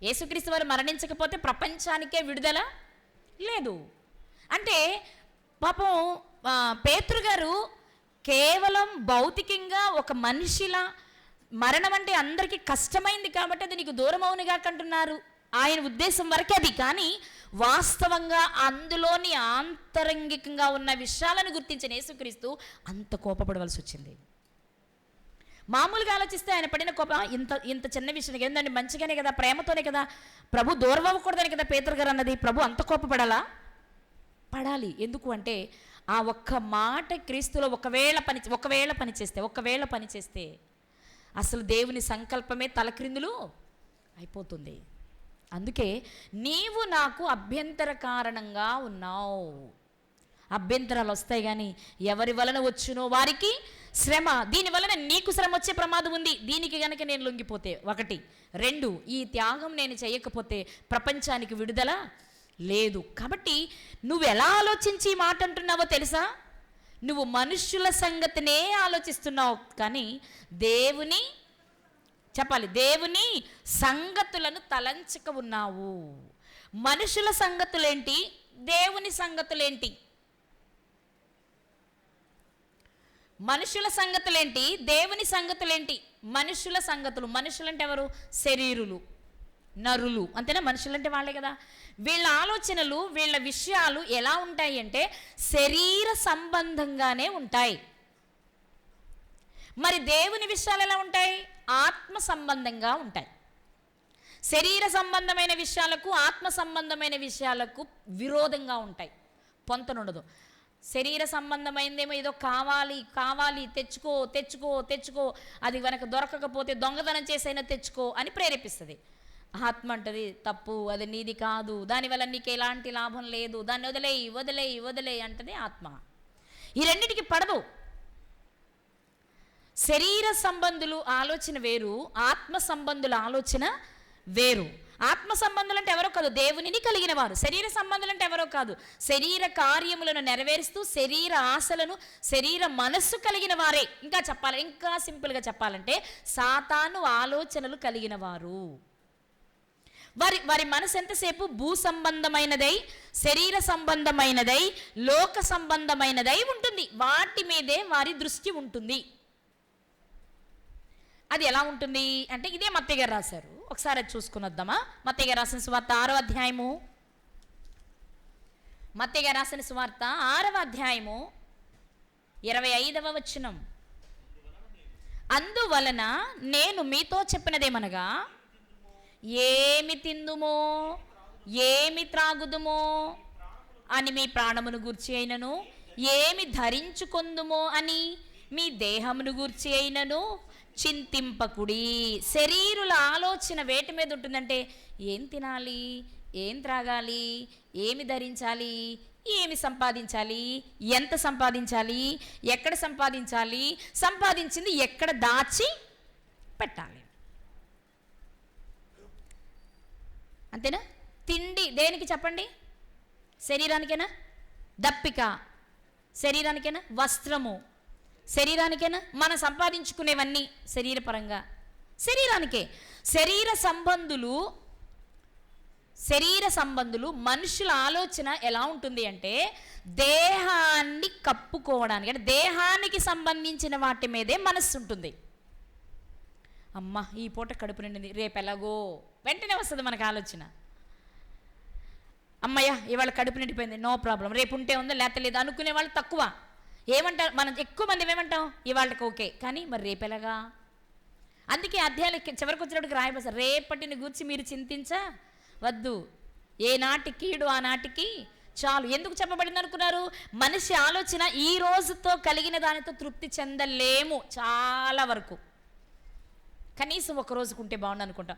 యేసుక్రీస్తు వారు మరణించకపోతే ప్రపంచానికే విడుదల లేదు. అంటే పాపం పేతురు గారు కేవలం భౌతికంగా ఒక మనిషిలా, మరణం అంటే అందరికీ కష్టమైంది కాబట్టి అది నీకు దూరం అవునుగా కంటున్నారు, ఆయన ఉద్దేశం వరకే అది. కానీ వాస్తవంగా అందులోని ఆంతరంగికంగా ఉన్న విషయాలను గుర్తించిన యేసుక్రీస్తు అంత కోపపడవలసి వచ్చింది. మామూలుగా ఆలోచిస్తే ఆయన పడిన కోపం ఇంత చిన్న విషయం ఏంటంటే, మంచిగానే కదా, ప్రేమతోనే కదా, ప్రభు దూరం అవ్వకూడదని కదా పేతురు గారు అన్నది. ప్రభు అంత కోపపడాలా? పడాలి. ఎందుకు అంటే ఆ ఒక్క మాట క్రీస్తులో ఒకవేళ పని చేస్తే అసలు దేవుని సంకల్పమే తలక్రిందులు అయిపోతుంది. అందుకే నీవు నాకు అభ్యంతర కారణంగా ఉన్నావు. అభ్యంతరాలు వస్తాయి కానీ ఎవరి వలన వచ్చునో వారికి శ్రమ. దీని వలన నీకు శ్రమ వచ్చే ప్రమాదం ఉంది. దీనికి గనక నేను లొంగిపోతే 1, 2 ఈ త్యాగం నేను చేయకపోతే ప్రపంచానికి విడుదల లేదు. కాబట్టి నువ్వు ఎలా ఆలోచించి ఈ మాట అంటున్నావో తెలుసా? నువ్వు మనుష్యుల సంగతినే ఆలోచిస్తున్నావు కానీ దేవుని సంగతులను తలంచక ఉన్నావు. మనుషుల సంగతులేంటి, దేవుని సంగతులేంటి? మనుషుల సంగతులేంటి, దేవుని సంగతులేంటి? మనుషుల సంగతులు, మనుషులంటే ఎవరు? శరీరులు, నరులు, అంతేనా? మనుషులంటే వాళ్ళే కదా. వీళ్ళ ఆలోచనలు, వీళ్ళ విషయాలు ఎలా ఉంటాయి అంటే శరీర సంబంధంగానే ఉంటాయి. మరి దేవుని విషయాలు ఎలా ఉంటాయి? ఆత్మ సంబంధంగా ఉంటాయి. శరీర సంబంధమైన విషయాలకు ఆత్మ సంబంధమైన విషయాలకు విరోధంగా ఉంటాయి, పొంతనుండదు. శరీర సంబంధమైందేమో ఏదో కావాలి తెచ్చుకో, అది కనుక దొరకకపోతే దొంగతనం చేసైనా తెచ్చుకో అని ప్రేరేపిస్తుంది. ఆత్మ అంటది తప్పు, అది నీది కాదు, దానివల్ల నీకు ఎలాంటి లాభం లేదు, దాన్ని వదిలేయి అంటది ఆత్మ. ఈ రెండింటికి పడదు. శరీర సంబంధులు ఆలోచన వేరు, ఆత్మ సంబంధుల ఆలోచన వేరు. ఆత్మ సంబంధులు అంటే ఎవరో కాదు, దేవునిని కలిగిన వారు. శరీర సంబంధులు అంటే ఎవరో కాదు, శరీర కార్యములను నెరవేరుస్తూ శరీర ఆశలను, శరీర మనస్సు కలిగిన వారే. ఇంకా సింపుల్గా చెప్పాలంటే సాతాను ఆలోచనలు కలిగిన వారు. వారి మనసు ఎంతసేపు భూ సంబంధమైనదై, శరీర సంబంధమైనదై, లోక సంబంధమైనదై ఉంటుంది. వాటి మీదే వారి దృష్టి ఉంటుంది. అది ఎలా ఉంటుంది అంటే ఇదే మత్తయి గారు రాశారు. ఒకసారి అది చూసుకుని వద్దామా? మత్తయి గారు రాసిన సువార్త 6వ అధ్యాయము, మత్తయి గారు రాసిన సువార్త 6వ అధ్యాయము 25వ వచనం. అందువలన నేను మీతో చెప్పినదేమనగా, ఏమి తిందుమో ఏమి త్రాగుదుమో అని మీ ప్రాణమును గూర్చి అయినను, ఏమి ధరించుకొందుమో అని మీ దేహమును గూర్చి అయినను చింతింపకుడి. శరీరుల ఆలోచన వేటి మీద ఉంటుందంటే ఏం తినాలి, ఏం త్రాగాలి, ఏమి ధరించాలి, ఏమి సంపాదించాలి, ఎంత సంపాదించాలి, ఎక్కడ సంపాదించాలి, సంపాదించింది ఎక్కడ దాచి పెట్టాలి. అంతేనా? తిండి దేనికి చెప్పండి? శరీరానికేనా? దప్పిక శరీరానికేనా? వస్త్రము శరీరానికేనా? మనం సంపాదించుకునేవన్నీ శరీరపరంగా శరీరానికే. శరీర సంబంధులు శరీర సంబంధులు, మనుషుల ఆలోచన ఎలా ఉంటుంది అంటే దేహాన్ని కప్పుకోవడానికి, అంటే దేహానికి సంబంధించిన వాటి మీదే మనస్సు ఉంటుంది. అమ్మ ఈ పూట కడుపు నిండింది, రేపు ఎలాగో వెంటనే వస్తుంది మనకు ఆలోచన. అమ్మయ్య ఇవాళ కడుపు నిండిపోయింది, నో ప్రాబ్లం, రేపు ఉంటే ఉందో లేత లేదు అనుకునే వాళ్ళు తక్కువ. ఏమంటారు, మనం ఎక్కువ మంది ఏమంటాం, ఇవాళకి ఓకే కానీ మరి రేపు ఎలాగా. అందుకే అధ్యాయాలు చివరికి వచ్చినప్పటికి రాయబోసారు, రేపటిని గూర్చి మీరు చింతించవద్దు, ఏనాటి కీడు ఆనాటికి చాలు. ఎందుకు చెప్పబడింది అనుకున్నారు? మనిషి ఆలోచన ఈ రోజుతో కలిగిన దానితో తృప్తి చెందలేము చాలా వరకు. కనీసం ఒక రోజుకు ఉంటే బాగుండు అనుకుంటాం.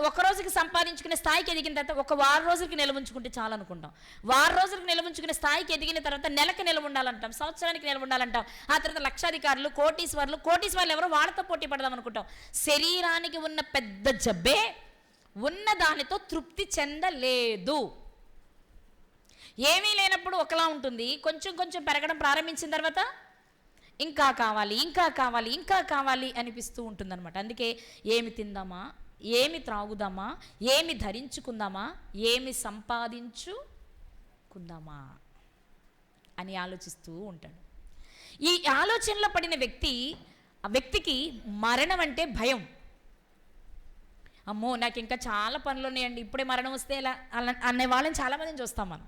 ఒక రోజుకి సంపాదించుకునే స్థాయికి ఎదిగిన తర్వాత ఒక వారం రోజులకి నిల్వ ఉంచుకుంటే చాలు అనుకుంటాం. వారం రోజులకి నిల్వ ఉంచుకునే స్థాయికి ఎదిగిన తర్వాత నెలకు నిల్వ ఉండాలంటాం, సంవత్సరానికి నిల్వ ఉండాలంటాం. ఆ తర్వాత లక్షాధికారులు, కోటీశ్వర్లు ఎవరో వాళ్ళతో పోటీ పడదాం అనుకుంటాం. శరీరానికి ఉన్న పెద్ద జబ్బే ఉన్న దానితో తృప్తి చెందలేదు. ఏమీ లేనప్పుడు ఒకలా ఉంటుంది, కొంచెం కొంచెం పెరగడం ప్రారంభించిన తర్వాత ఇంకా కావాలి, ఇంకా కావాలి, ఇంకా కావాలి అనిపిస్తూ ఉంటుందన్నమాట. అందుకే ఏమి తిందామా, ఏమి త్రాగుదామా, ఏమి ధరించుకుందామా, ఏమి సంపాదించుకుందామా అని ఆలోచిస్తూ ఉంటాడు. ఈ ఆలోచనలో పడిన ఆ వ్యక్తికి మరణం అంటే భయం. అమ్మో నాకు ఇంకా చాలా పనులు ఉన్నాయండి, ఇప్పుడే మరణం వస్తే ఎలా అనే వాళ్ళని చాలామందిని చూస్తాం మనం.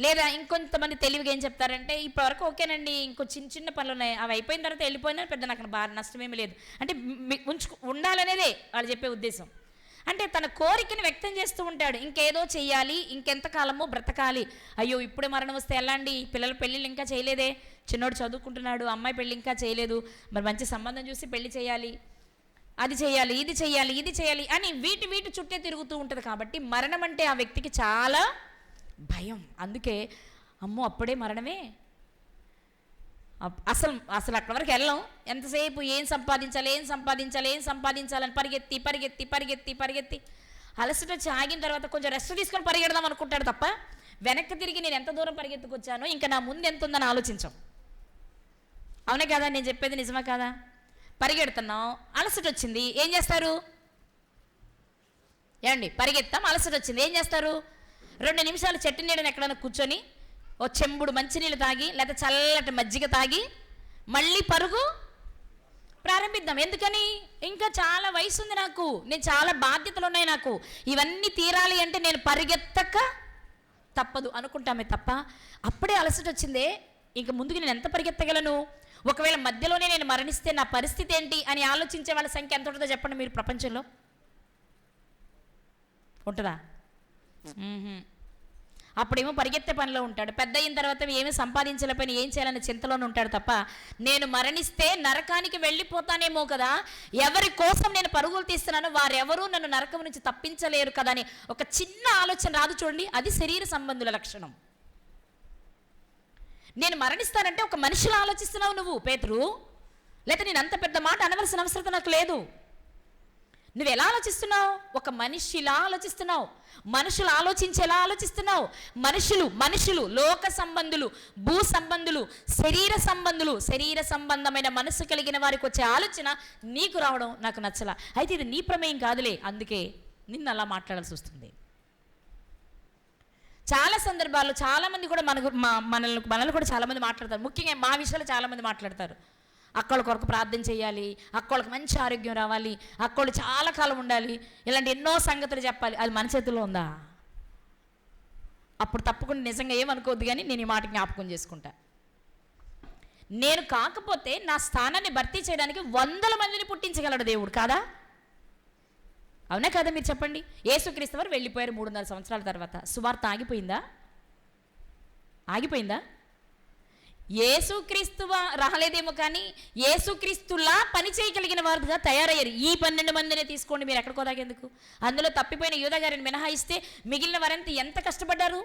లేదా ఇంకొంతమంది తెలివిగా ఏం చెప్తారంటే ఇప్పటివరకు ఓకేనండి, ఇంకో చిన్న చిన్న పనులు ఉన్నాయి, అవి అయిపోయిన తర్వాత వెళ్ళిపోయినా పెద్ద నాకు బాగా నష్టమేమీ లేదు అంటే ఉండాలనేదే వాళ్ళు చెప్పే ఉద్దేశం. అంటే తన కోరికను వ్యక్తం చేస్తూ ఉంటాడు, ఇంకేదో చెయ్యాలి, ఇంకెంతకాలమో బ్రతకాలి. అయ్యో ఇప్పుడే మరణం వస్తే ఎలా అండి, పిల్లల పెళ్ళిళ్ళు ఇంకా చేయలేదే, చిన్నోడు చదువుకుంటున్నాడు, అమ్మాయి పెళ్ళి ఇంకా చేయలేదు, మరి మంచి సంబంధం చూసి పెళ్లి చేయాలి, అది చేయాలి, ఇది చేయాలి, ఇది చేయాలి అని వీటి చుట్టే తిరుగుతూ ఉంటుంది. కాబట్టి మరణం అంటే ఆ వ్యక్తికి చాలా భయం. అందుకే అమ్మో అప్పుడే మరణమే, అసలు అక్కడి వరకు వెళ్ళాం, ఎంతసేపు ఏం సంపాదించాలని పరిగెత్తి అలసట వచ్చి ఆగిన తర్వాత కొంచెం రెస్ట్ తీసుకొని పరిగెడదాం అనుకుంటాడు తప్ప వెనక్కి తిరిగి నేను ఎంత దూరం పరిగెత్తుకొచ్చానో ఇంకా నా ముందు ఎంత ఉందని ఆలోచించాం. అవునే కదా నేను చెప్పేది, నిజమా కాదా? పరిగెడుతున్నాం, అలసట వచ్చింది, ఏం చేస్తారు ఏమండి? పరిగెత్తాం, అలసట వచ్చింది, ఏం చేస్తారు? 2 నిమిషాలు చెట్టు నీడని ఎక్కడైనా కూర్చొని ఓ చెంబుడు మంచినీళ్ళు తాగి లేదా చల్లటి మజ్జిగ తాగి మళ్ళీ పరుగు ప్రారంభిద్దాం. ఎందుకని? ఇంకా చాలా వయసు ఉంది నాకు, నేను చాలా బాధ్యతలు ఉన్నాయి నాకు, ఇవన్నీ తీరాలి అంటే నేను పరిగెత్తక తప్పదు అనుకుంటామే తప్ప అప్పుడే అలసట వచ్చిందే ఇంక ముందుకు నేను ఎంత పరిగెత్తగలను, ఒకవేళ మధ్యలోనే నేను మరణిస్తే నా పరిస్థితి ఏంటి అని ఆలోచించే వాళ్ళ సంఖ్య ఎంత ఉంటుందో చెప్పండి మీరు ప్రపంచంలో. ఉంటుందా? అప్పుడేమో పరిగెత్తే పనిలో ఉంటాడు, పెద్ద అయిన తర్వాత ఏమీ సంపాదించలేకపోయినా ఏం చేయాలనే చింతలోనే ఉంటాడు తప్ప నేను మరణిస్తే నరకానికి వెళ్ళిపోతానేమో కదా, ఎవరి కోసం నేను పరుగులు తీస్తున్నానో వారెవరూ నన్ను నరకం నుంచి తప్పించలేరు కదా అని ఒక చిన్న ఆలోచన రాదు చూడండి. అది శరీర సంబంధుల లక్షణం. నేను మరణిస్తానంటే ఒక మనిషిలా ఆలోచిస్తున్నావు నువ్వు పేతురు, లేకపోతే నేను అంత పెద్ద మాట అనవలసిన అవసరం నాకు లేదు. నువ్వు ఎలా ఆలోచిస్తున్నావు? ఒక మనిషిలా ఆలోచిస్తున్నావు, మనుషులు ఆలోచించేలా ఆలోచిస్తున్నావు. మనుషులు లోక సంబంధులు, భూ సంబంధులు, శరీర సంబంధమైన మనసు కలిగిన వారికి వచ్చే ఆలోచన నీకు రావడం నాకు నచ్చలా. అయితే ఇది నీ ప్రమేయం కాదులే, అందుకే నిన్ను అలా మాట్లాడాల్సి వస్తుంది. చాలా సందర్భాల్లో చాలామంది కూడా మనల్ని కూడా చాలామంది మాట్లాడతారు. ముఖ్యంగా మా విషయాలు చాలామంది మాట్లాడతారు. అక్కళ్ళ కొరకు ప్రార్థన చేయాలి, అక్కళ్ళకి మంచి ఆరోగ్యం రావాలి, అక్కళ్ళు చాలా కాలం ఉండాలి, ఇలాంటి ఎన్నో సంగతులు చెప్పాలి. అది మన చేతిలో ఉందా? అప్పుడు తప్పకుండా నిజంగా ఏమనుకోవద్దు, కానీ నేను ఈ మాట జ్ఞాపకం చేసుకుంటా. నేను కాకపోతే నా స్థానాన్ని భర్తీ చేయడానికి 100 మందిని పుట్టించగలడు దేవుడు, కాదా? అవునా కదా? మీరు చెప్పండి. యేసుక్రీస్తు వారు వెళ్ళిపోయారు 3.5 సంవత్సరాల తర్వాత. సువార్త ఆగిపోయిందా? యేసుక్రీస్తు రాలేదేమో కానీ యేసుక్రీస్తులా పని చేయగలిగిన వారుగా తయారయ్యారు. ఈ 12 మందినే తీసుకోండి, మీరు ఎక్కడికో దాగేందుకు. అందులో తప్పిపోయిన యూదా గారిని మినహాయిస్తే మిగిలిన వారంతా ఎంత కష్టపడ్డారు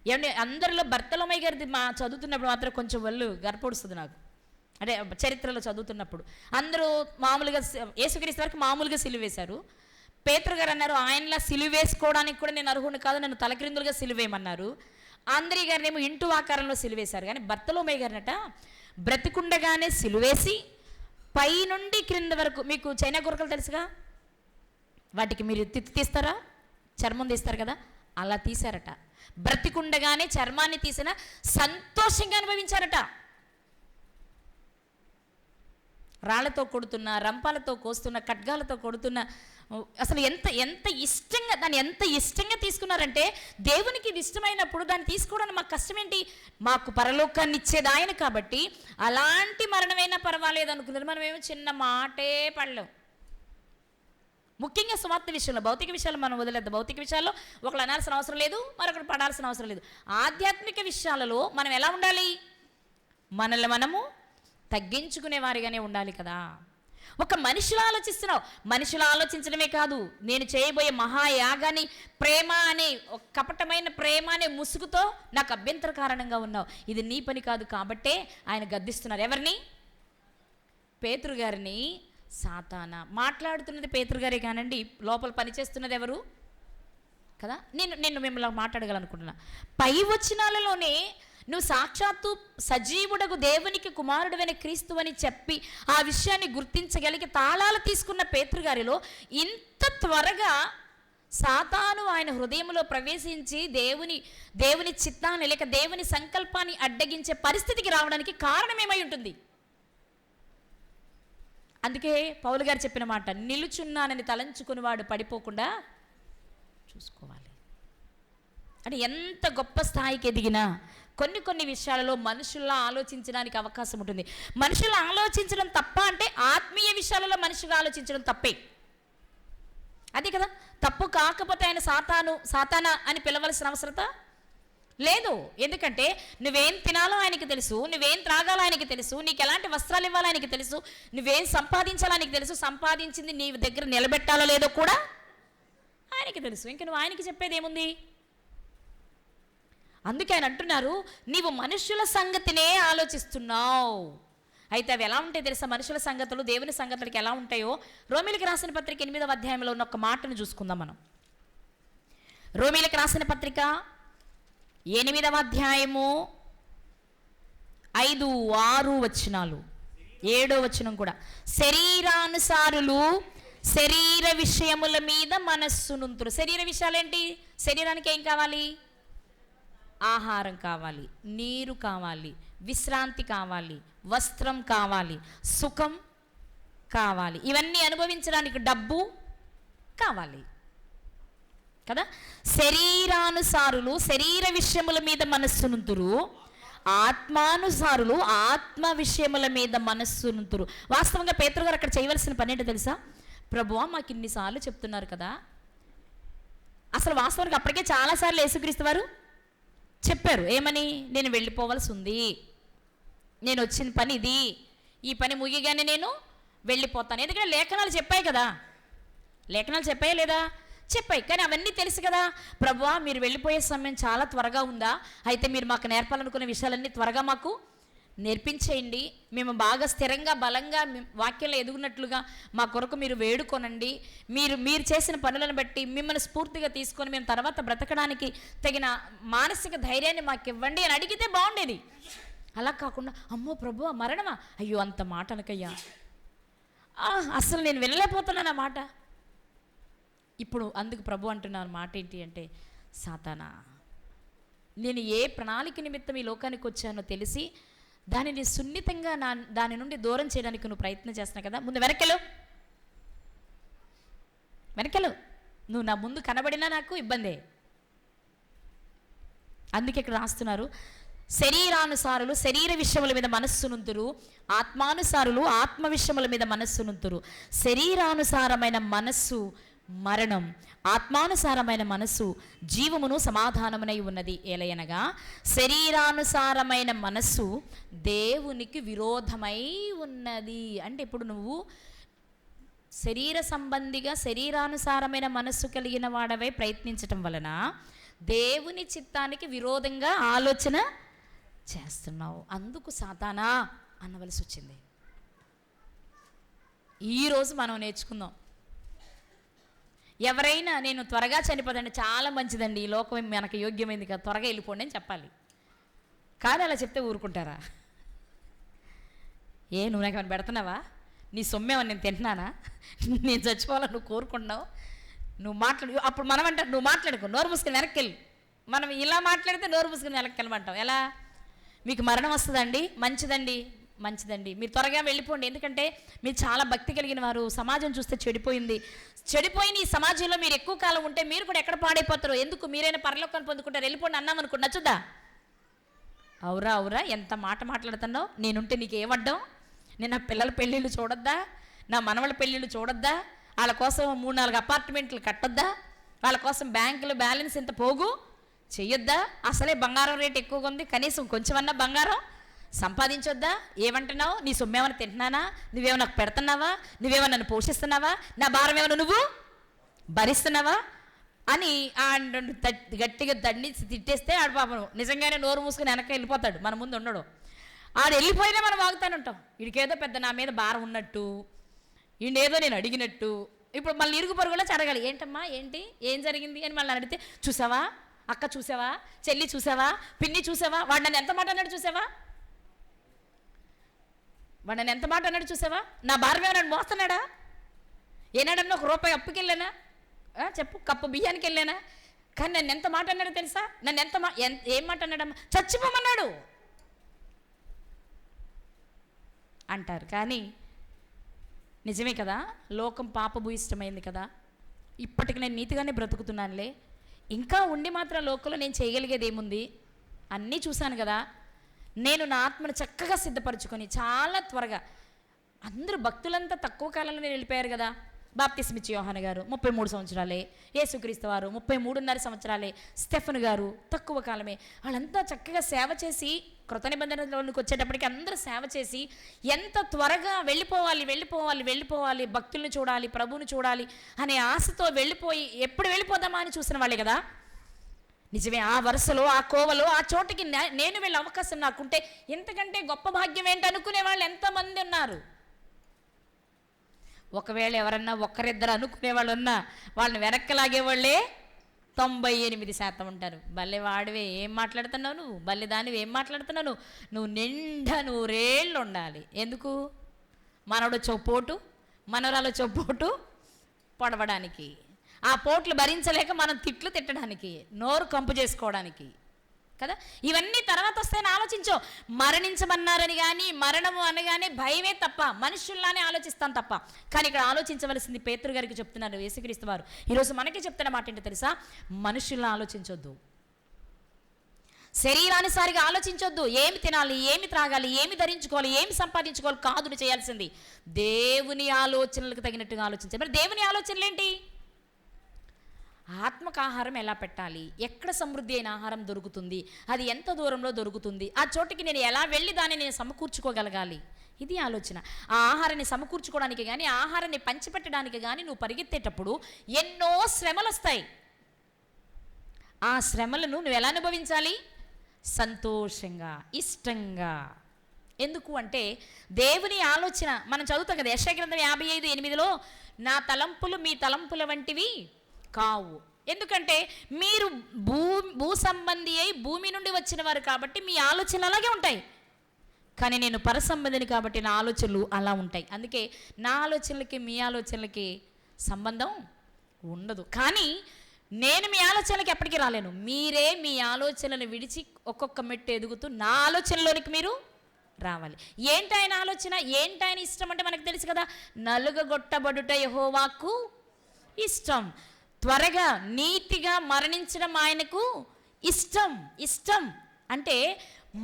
ఏమండి. అందరిలో బర్తలోమయ్య గారిది చదువుతున్నప్పుడు మాత్రం కొంచెం వాళ్ళు గర్పొడుస్తుంది నాకు, అంటే చరిత్రలో చదువుతున్నప్పుడు. అందరూ మామూలుగా యేసుక్రీస్తు వారికి మామూలుగా సిలువేశారు. పేతురు గారు అన్నారు ఆయనలా సిలువేసుకోవడానికి కూడా నేను అర్హుడిని కాదు, నన్ను తలక్రిందులుగా సిలువేయమన్నారు. ఆంధ్రీ గారిని ఏమో ఇంటూ ఆకారంలో సిలువేశారు. కానీ బర్తలోమయ్య గారినట బ్రతికుండగానే సిలువేసి పైనుండి క్రింద వరకు, మీకు చైనా గురకలు తెలుసుగా, వాటికి మీరు తీస్తారా? చర్మం తీస్తారు కదా, అలా తీశారట. బ్రతికుండగానే చర్మాన్ని తీసిన సంతోషంగా అనుభవించారట. రాళ్లతో కొడుతున్న, రంపాలతో కోస్తున్న, ఖడ్గాలతో కొడుతున్న, అసలు ఎంత ఎంత ఇష్టంగా దాన్ని ఎంత ఇష్టంగా తీసుకున్నారంటే, దేవునికి ఇది ఇష్టమైనప్పుడు దాన్ని తీసుకోవడానికి మాకు కష్టం ఏంటి, మాకు పరలోకాన్ని ఇచ్చేది ఆయన కాబట్టి అలాంటి మరణమైనా పర్వాలేదు అనుకున్నారు. మనమేమో చిన్న మాటే పడలేం. ముఖ్యంగా సువార్త విషయంలో, భౌతిక విషయాలు మనం వదిలేద్దాం. భౌతిక విషయాల్లో ఒకరు అనాల్సిన అవసరం లేదు, మరొకరు పడాల్సిన అవసరం లేదు. ఆధ్యాత్మిక విషయాలలో మనం ఎలా ఉండాలి, మనల్ని మనము తగ్గించుకునే వారిగానే ఉండాలి కదా. ఒక మనిషిలో ఆలోచిస్తున్నావు, మనిషిలో ఆలోచించడమే కాదు, నేను చేయబోయే మహాయాగాన్ని ప్రేమ అనే కపటమైన ప్రేమ అనే ముసుగుతో నాకు అభ్యంతర కారణంగా ఉన్నావు, ఇది నీ పని కాదు. కాబట్టే ఆయన గద్దిస్తున్నారు. ఎవరిని? పేతురు గారిని. సాతానా మాట్లాడుతున్నది పేతురు గారే కానండి, లోపల పనిచేస్తున్నది ఎవరు కదా. నేను మిమ్మల్ని మాట్లాడగలనుకుంటున్నా. పై వచనాలలోనే నువ్వు సాక్షాత్తు సజీవుడకు దేవునికి కుమారుడైన క్రీస్తు అని చెప్పి ఆ విషయాన్ని గుర్తించగలిగి తాళాలు తీసుకున్న పేతురు గారిలో ఇంత త్వరగా సాతాను ఆయన హృదయంలో ప్రవేశించి దేవుని చిత్తాన్ని లేక దేవుని సంకల్పాన్ని అడ్డగించే పరిస్థితికి రావడానికి కారణం ఏమై ఉంటుంది? అందుకే పౌలు గారు చెప్పిన మాట, నిలుచున్నానని తలంచుకుని వాడు పడిపోకుండా చూసుకోవాలి. అంటే ఎంత గొప్ప స్థాయికి ఎదిగినా కొన్ని విషయాలలో మనుషుల్లా ఆలోచించడానికి అవకాశం ఉంటుంది. మనుషులు ఆలోచించడం తప్ప అంటే ఆత్మీయ విషయాలలో మనిషిగా ఆలోచించడం తప్పే. అదే కదా తప్పు. కాకపోతే ఆయన సాతానా అని పిలవలసిన అవసరత లేదు. ఎందుకంటే నువ్వేం తినాలో ఆయనకి తెలుసు, నువ్వేం త్రాగాలో ఆయనకి తెలుసు, నీకు ఎలాంటి వస్త్రాలు ఇవ్వాలో ఆయనకి తెలుసు, నువ్వేం సంపాదించాలో ఆయనకి తెలుసు, సంపాదించింది నీ దగ్గర నిలబెట్టాలో లేదో కూడా ఆయనకి తెలుసు. ఇంక నువ్వు ఆయనకి చెప్పేది ఏముంది? అందుకే ఆయన అంటున్నారు, నీవు మనుషుల సంగతినే ఆలోచిస్తున్నావు. అయితే అవి ఎలా ఉంటాయి తెలుసా? మనుషుల సంగతులు దేవుని సంగతులకి ఎలా ఉంటాయో రోమీలకు రాసిన పత్రిక 8వ అధ్యాయంలో ఉన్న ఒక మాటను చూసుకుందాం మనం. రోమీలకు రాసిన పత్రిక 8వ అధ్యాయము 5, 6 వచనాలు, 7వ వచనం కూడా. శరీరానుసారులు శరీర విషయముల మీద మనస్సునుంతురు. శరీర విషయాలేంటి? శరీరానికి ఏం కావాలి? ఆహారం కావాలి, నీరు కావాలి, విశ్రాంతి కావాలి, వస్త్రం కావాలి, సుఖం కావాలి, ఇవన్నీ అనుభవించడానికి డబ్బు కావాలి కదా. శరీరానుసారులు శరీర విషయముల మీద మనస్సునుంతురు, ఆత్మానుసారులు ఆత్మ విషయముల మీద మనస్సునుంతురు. వాస్తవంగా పేతురు గారు అక్కడ చేయవలసిన పని ఏంటో తెలుసా? ప్రభువా మాకు ఇన్నిసార్లు చెప్తున్నారు కదా. అసలు వాస్తవానికి అప్పటికే చాలాసార్లు యేసుక్రీస్తు వారు చెప్పారు. ఏమని? నేను వెళ్ళిపోవలసి ఉంది, నేను వచ్చిన పని ఇది, ఈ పని ముగిగానే నేను వెళ్ళిపోతాను. ఎందుకంటే లేఖనాలు చెప్పాయి కదా. లేఖనాలు చెప్పాయా లేదా? చెప్పాయి. కానీ అవన్నీ తెలుసు కదా. ప్రభువా మీరు వెళ్ళిపోయే సమయం చాలా త్వరగా ఉందా, అయితే మీరు మాకు నేర్పాలనుకునే విషయాలన్నీ త్వరగా మాకు నేర్పించేయండి, మేము బాగా స్థిరంగా బలంగా వాక్యంలో ఎదుగునట్లుగా మా కొరకు మీరు వేడుకొనండి, మీరు చేసిన పనులను బట్టి మిమ్మల్ని స్ఫూర్తిగా తీసుకొని మేము తర్వాత బ్రతకడానికి తగిన మానసిక ధైర్యాన్ని మాకు ఇవ్వండి అని అడిగితే బాగుండేది. అలా కాకుండా అమ్మో ప్రభువా మరణమా, అయ్యో అంత మాట అనకయ్యా, అసలు నేను వెళ్ళలేకపోతున్నాను ఆ మాట. ఇప్పుడు అందుకు ప్రభు అంటున్నాను మాట ఏంటి అంటే, సాతానా నేను ఏ ప్రణాళిక నిమిత్తం ఈ లోకానికి వచ్చానో తెలిసి దానిని సున్నితంగా దాని నుండి దూరం చేయడానికి నువ్వు ప్రయత్నం చేస్తున్నావు కదా. ముందు వెనకెళ్ళు, నువ్వు నా ముందు కనబడినా నాకు ఇబ్బందే. అందుకే ఇక్కడ రాస్తున్నారు, శరీరానుసారులు శరీర విషయముల మీద మనస్సునుంతురు, ఆత్మానుసారులు ఆత్మ విషయముల మీద మనస్సునుంతురు. శరీరానుసారమైన మనస్సు మరణం, ఆత్మానుసారమైన మనస్సు జీవమును సమాధానమునై ఉన్నది. ఏలయనగా శరీరానుసారమైన మనస్సు దేవునికి విరోధమై ఉన్నది. అంటే ఇప్పుడు నువ్వు శరీర సంబంధిగా శరీరానుసారమైన మనస్సు కలిగిన వాడవై ప్రయత్నించటం వలన దేవుని చిత్తానికి విరోధంగా ఆలోచన చేస్తున్నావు. అందుకు సాతానా అనవలసి వచ్చింది. ఈరోజు మనం నేర్చుకుందాం. ఎవరైనా నేను త్వరగా చనిపోదండి, చాలా మంచిదండి, ఈ లోకం మనకు యోగ్యమైంది కదా, త్వరగా వెళ్ళిపోండి అని చెప్పాలి. కానీ అలా చెప్తే ఊరుకుంటారా? నువ్వు నాకు ఏమైనా పెడుతున్నావా? నీ సొమ్మేమని నేను తింటున్నానా? నేను చచ్చిపోవాలని నువ్వు కోరుకుంటున్నావు? నువ్వు మాట్లాడు. అప్పుడు మనం అంటారు నువ్వు మాట్లాడుకో, నోరు మూసుకుని వెనక్కి వెళ్ళు. మనం ఇలా మాట్లాడితే నోరు మూసుకుని వెనక్కి వెళ్ళమంటాం. ఎలా? మీకు మరణం వస్తుందండి, మంచిదండి, మంచిదండి, మీరు త్వరగా వెళ్ళిపోండి, ఎందుకంటే మీరు చాలా భక్తి కలిగిన వారు, సమాజం చూస్తే చెడిపోయింది, చెడిపోయిన ఈ సమాజంలో మీరు ఎక్కువ కాలం ఉంటే మీరు కూడా ఎక్కడ పాడైపోతారో, ఎందుకు మీరైనా పరలోకాన్ని పొందుకుంటారు, వెళ్ళిపోండి అన్నాం అనుకో, నచ్చుద్దా? అవురా అవురా ఎంత మాట మాట్లాడుతున్నావు, నేనుంటే నీకు ఏమడ్డం, నేను నా పిల్లల పెళ్ళిళ్ళు చూడొద్దా, నా మనవళ్ళ పెళ్ళిళ్ళు చూడొద్దా, వాళ్ళ కోసం 3-4 అపార్ట్మెంట్లు కట్టొద్దా, వాళ్ళ కోసం బ్యాంకులో బ్యాలెన్స్ ఇంత పోగు చెయ్యొద్దా, అసలే బంగారం రేటు ఎక్కువగా ఉంది, కనీసం కొంచెమన్నా బంగారం సంపాదించొద్దా, ఏమంటున్నావు, నీ సొమ్మేమైనా తింటున్నానా, నువ్వేమో నాకు పెడుతున్నావా, నువ్వేమో నన్ను పోషిస్తున్నావా, నా భారం ఏమైనా నువ్వు భరిస్తున్నావా అని గట్టిగా దండించి తిట్టేస్తే ఆడు పాపం నిజంగానే నోరు మూసుకుని వెనక వెళ్ళిపోతాడు, మన ముందు ఉండడు. ఆడు వెళ్ళిపోయినా మనం వాగుతానంటాం, వీడికేదో పెద్ద నా మీద భారం ఉన్నట్టు, ఈయనేదో నేను అడిగినట్టు. ఇప్పుడు మళ్ళీ ఇరుగు పరుగులో అడగాలి, ఏంటమ్మా ఏంటి ఏం జరిగింది అని మళ్ళీ అడిగితే, చూసావా అక్క, చూసావా చెల్లి, చూసావా పిన్ని, చూసావా వాడు నన్ను ఎంత మాట అన్నాడు, చూసావా వాడు నన్ను ఎంత మాట అన్నాడు, చూసావా నా భారం ఏమన్నాడు మోస్తున్నాడా, ఏనాడన్నా ₹1 అప్పుకి వెళ్ళానా, చెప్పు కప్పు బియ్యానికి వెళ్ళానా, కానీ నన్ను ఎంత మాట అన్నాడు తెలుసా, నన్ను ఏం మాట అన్నాడమ్మా, చచ్చిపోమన్నాడు అంటారు. కానీ నిజమే కదా, లోకం పాపభూయిష్టమైంది కదా, ఇప్పటికి నేను నీతిగానే బ్రతుకుతున్నానులే, ఇంకా ఉండి మాత్రం లోకంలో నేను చేయగలిగేది ఏముంది, అన్నీ చూశాను కదా, నేను నా ఆత్మను చక్కగా సిద్ధపరచుకొని చాలా త్వరగా, అందరూ భక్తులంతా తక్కువ కాలంలోనే వెళ్ళిపోయారు కదా, బాప్తిస్మిచ్చి యోహాను గారు 33 సంవత్సరాలే, యేసుక్రీస్తు వారు 33.5 సంవత్సరాలే, స్టెఫెను గారు తక్కువ కాలమే, వాళ్ళంతా చక్కగా సేవ చేసి కృత నిబంధనలోనికి వచ్చేటప్పటికి అందరూ సేవ చేసి ఎంత త్వరగా వెళ్ళిపోవాలి వెళ్ళిపోవాలి వెళ్ళిపోవాలి, భక్తుల్ని చూడాలి, ప్రభువుని చూడాలి అనే ఆశతో వెళ్ళిపోయి ఎప్పుడు వెళ్ళిపోదామా అని చూసిన వాళ్ళే కదా. నిజమే, ఆ వరుసలో ఆ కోవలో ఆ చోటికి నేను వెళ్ళే అవకాశం నాకుంటే ఇంతకంటే గొప్ప భాగ్యం ఏంటి అనుకునే వాళ్ళు ఎంతమంది ఉన్నారు. ఒకవేళ ఎవరన్నా ఒక్కరిద్దరు అనుకునే వాళ్ళు ఉన్నా వాళ్ళని వెనక్కి లాగేవాళ్ళే 98% ఉంటారు. భలే వాడివే ఏం మాట్లాడుతున్నావు నువ్వు, భలే దానివి ఏం మాట్లాడుతున్నావు నువ్వు నిండా 100 ఏళ్ళు ఉండాలి. ఎందుకు? మనవడు చొప్పోటు మనవరాలు చొప్పోటు పొడవడానికి, ఆ పోట్లు భరించలేక మనం తిట్లు తిట్టడానికి, నోరు కంపు చేసుకోవడానికి కదా. ఇవన్నీ తర్వాత వస్తాయని ఆలోచించో. మరణించమన్నారని కానీ మరణము అనగానే భయమే తప్ప, మనుషుల్లానే ఆలోచిస్తాం తప్ప. కానీ ఇక్కడ ఆలోచించవలసింది పేతురు గారికి చెప్తున్నారు యేసుక్రీస్తు వారు. ఈరోజు మనకి చెప్తున్న మాట ఏంటో తెలుసా, మనుషుల్లా ఆలోచించొద్దు, శరీరానుసారిగా ఆలోచించొద్దు. ఏమి తినాలి, ఏమి త్రాగాలి, ఏమి ధరించుకోవాలి, ఏమి సంపాదించుకోవాలి కాదు చేయాల్సింది, దేవుని ఆలోచనలకు తగినట్టుగా ఆలోచించాలి. మరి దేవుని ఆలోచనలు ఏంటి? ఆత్మకు ఆహారం ఎలా పెట్టాలి, ఎక్కడ సమృద్ధి అయిన ఆహారం దొరుకుతుంది, అది ఎంత దూరంలో దొరుకుతుంది, ఆ చోటికి నేను ఎలా వెళ్ళి దాన్ని నేను సమకూర్చుకోగలగాలి, ఇది ఆలోచన. ఆ ఆహారాన్ని సమకూర్చుకోవడానికి కానీ ఆ ఆహారాన్ని పంచిపెట్టడానికి కానీ నువ్వు పరిగెత్తేటప్పుడు ఎన్నో శ్రమలు వస్తాయి. ఆ శ్రమలను నువ్వు ఎలా అనుభవించాలి? సంతోషంగా, ఇష్టంగా. ఎందుకు అంటే దేవుని ఆలోచన మనం చదువుతాం కదా, యెషయా గ్రంథం 55:8లో నా తలంపులు మీ తలంపుల వంటివి కావు. ఎందుకంటే మీరు భూ సంబంధి అయి భూమి నుండి వచ్చిన వారు కాబట్టి మీ ఆలోచనలు అలాగే ఉంటాయి. కానీ నేను పరసంబంధిని కాబట్టి నా ఆలోచనలు అలా ఉంటాయి. అందుకే నా ఆలోచనలకి మీ ఆలోచనలకి సంబంధం ఉండదు. కానీ నేను మీ ఆలోచనలకి ఎప్పటికీ రాలేను. మీరే మీ ఆలోచనలను విడిచి ఒక్కొక్క మెట్టు ఎదుగుతూ నా ఆలోచనలోనికి మీరు రావాలి. ఏంటి ఆయన ఆలోచన, ఏంటి ఆయన ఇష్టం అంటే మనకు తెలుసు కదా, నలుగగొట్టబడుట యెహోవాకు ఇష్టం, త్వరగా నీతిగా మరణించడం ఆయనకు ఇష్టం. ఇష్టం అంటే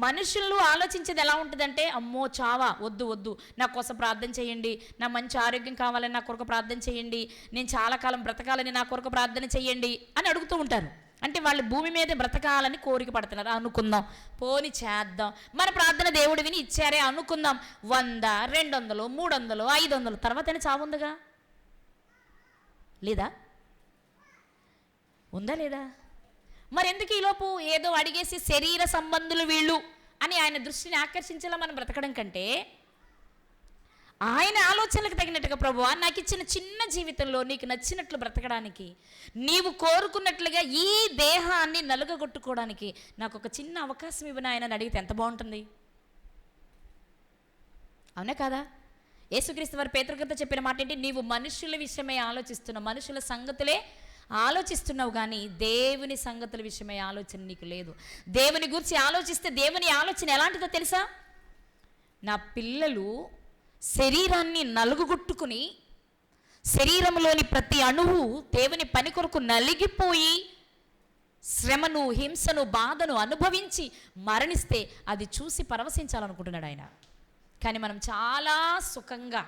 మనుషులు ఆలోచించేది ఎలా ఉంటుందంటే, అమ్మో చావా, వద్దు వద్దు, నా కోసం ప్రార్థన చేయండి, నా మంచి ఆరోగ్యం కావాలని నా కొరకు ప్రార్థన చేయండి, నేను చాలా కాలం బ్రతకాలని నా కొరకు ప్రార్థన చేయండి అని అడుగుతూ ఉంటారు. అంటే వాళ్ళు భూమి మీద బ్రతకాలని కోరిక పడుతున్నారు. అనుకుందాం, పోని చేద్దాం, మన ప్రార్థన దేవుడు విని ఇచ్చారే అనుకుందాం, 100, 200, 300, 500 తర్వాతనే చావుందిగా, లేదా? ఉందా లేదా? మరి ఎందుకు ఈలోపు ఏదో అడిగేసి శరీర సంబంధులు వీళ్ళు అని ఆయన దృష్టిని ఆకర్షించేలా మనం బ్రతకడం కంటే ఆయన ఆలోచనలకు తగినట్టుగా, ప్రభువా నాకు ఇచ్చిన చిన్న జీవితంలో నీకు నచ్చినట్లు బ్రతకడానికి, నీవు కోరుకున్నట్లుగా ఈ దేహాన్ని నలుగగొట్టుకోవడానికి నాకు ఒక చిన్న అవకాశం ఇవ్వని ఆయన అడిగితే ఎంత బాగుంటుంది, అవునా కాదా? యేసుక్రీస్తు వారు పేతురుతో చెప్పిన మాట ఏంటి, నీవు మనుషుల విషయమే ఆలోచిస్తున్న, మనుషుల సంగతులే ఆలోచిస్తున్నావు కానీ దేవుని సంగతుల విషయమై ఆలోచన నీకు లేదు. దేవుని గురించి ఆలోచిస్తే దేవుని ఆలోచన ఎలాంటిదో తెలుసా? నా పిల్లలు శరీరాన్ని నలుగుగొట్టుకుని శరీరంలోని ప్రతి అణువు దేవుని పని కొరకు నలిగిపోయి శ్రమను, హింసను, బాధను అనుభవించి మరణిస్తే అది చూసి పరవశించాలనుకుంటున్నాడు ఆయన. కానీ మనం చాలా సుఖంగా,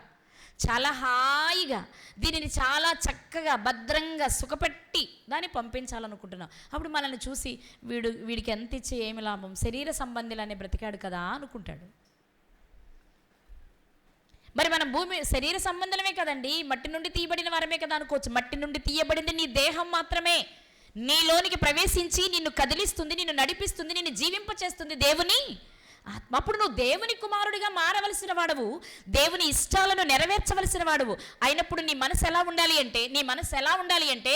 చాలా హాయిగా దీనిని చాలా చక్కగా భద్రంగా సుఖపెట్టి దాన్ని పంపించాలనుకుంటున్నాం. అప్పుడు మనల్ని చూసి వీడికి ఎంత ఇచ్చే ఏమి లాభం, శరీర సంబంధులనే బ్రతికాడు కదా అనుకుంటాడు. మరి మనం శరీర సంబంధమే కదండి, మట్టి నుండి తీయబడిన వారమే కదా అనుకోవచ్చు. మట్టి నుండి తీయబడింది నీ దేహం మాత్రమే. నీలోనికి ప్రవేశించి నిన్ను కదిలిస్తుంది, నిన్ను నడిపిస్తుంది, నిన్ను జీవింపచేస్తుంది దేవుని ఆత్మ. అప్పుడు నువ్వు దేవుని కుమారుడిగా మారవలసిన వాడవు, దేవుని ఇష్టాలను నెరవేర్చవలసిన వాడవు. అయినప్పుడు నీ మనసు ఎలా ఉండాలి అంటే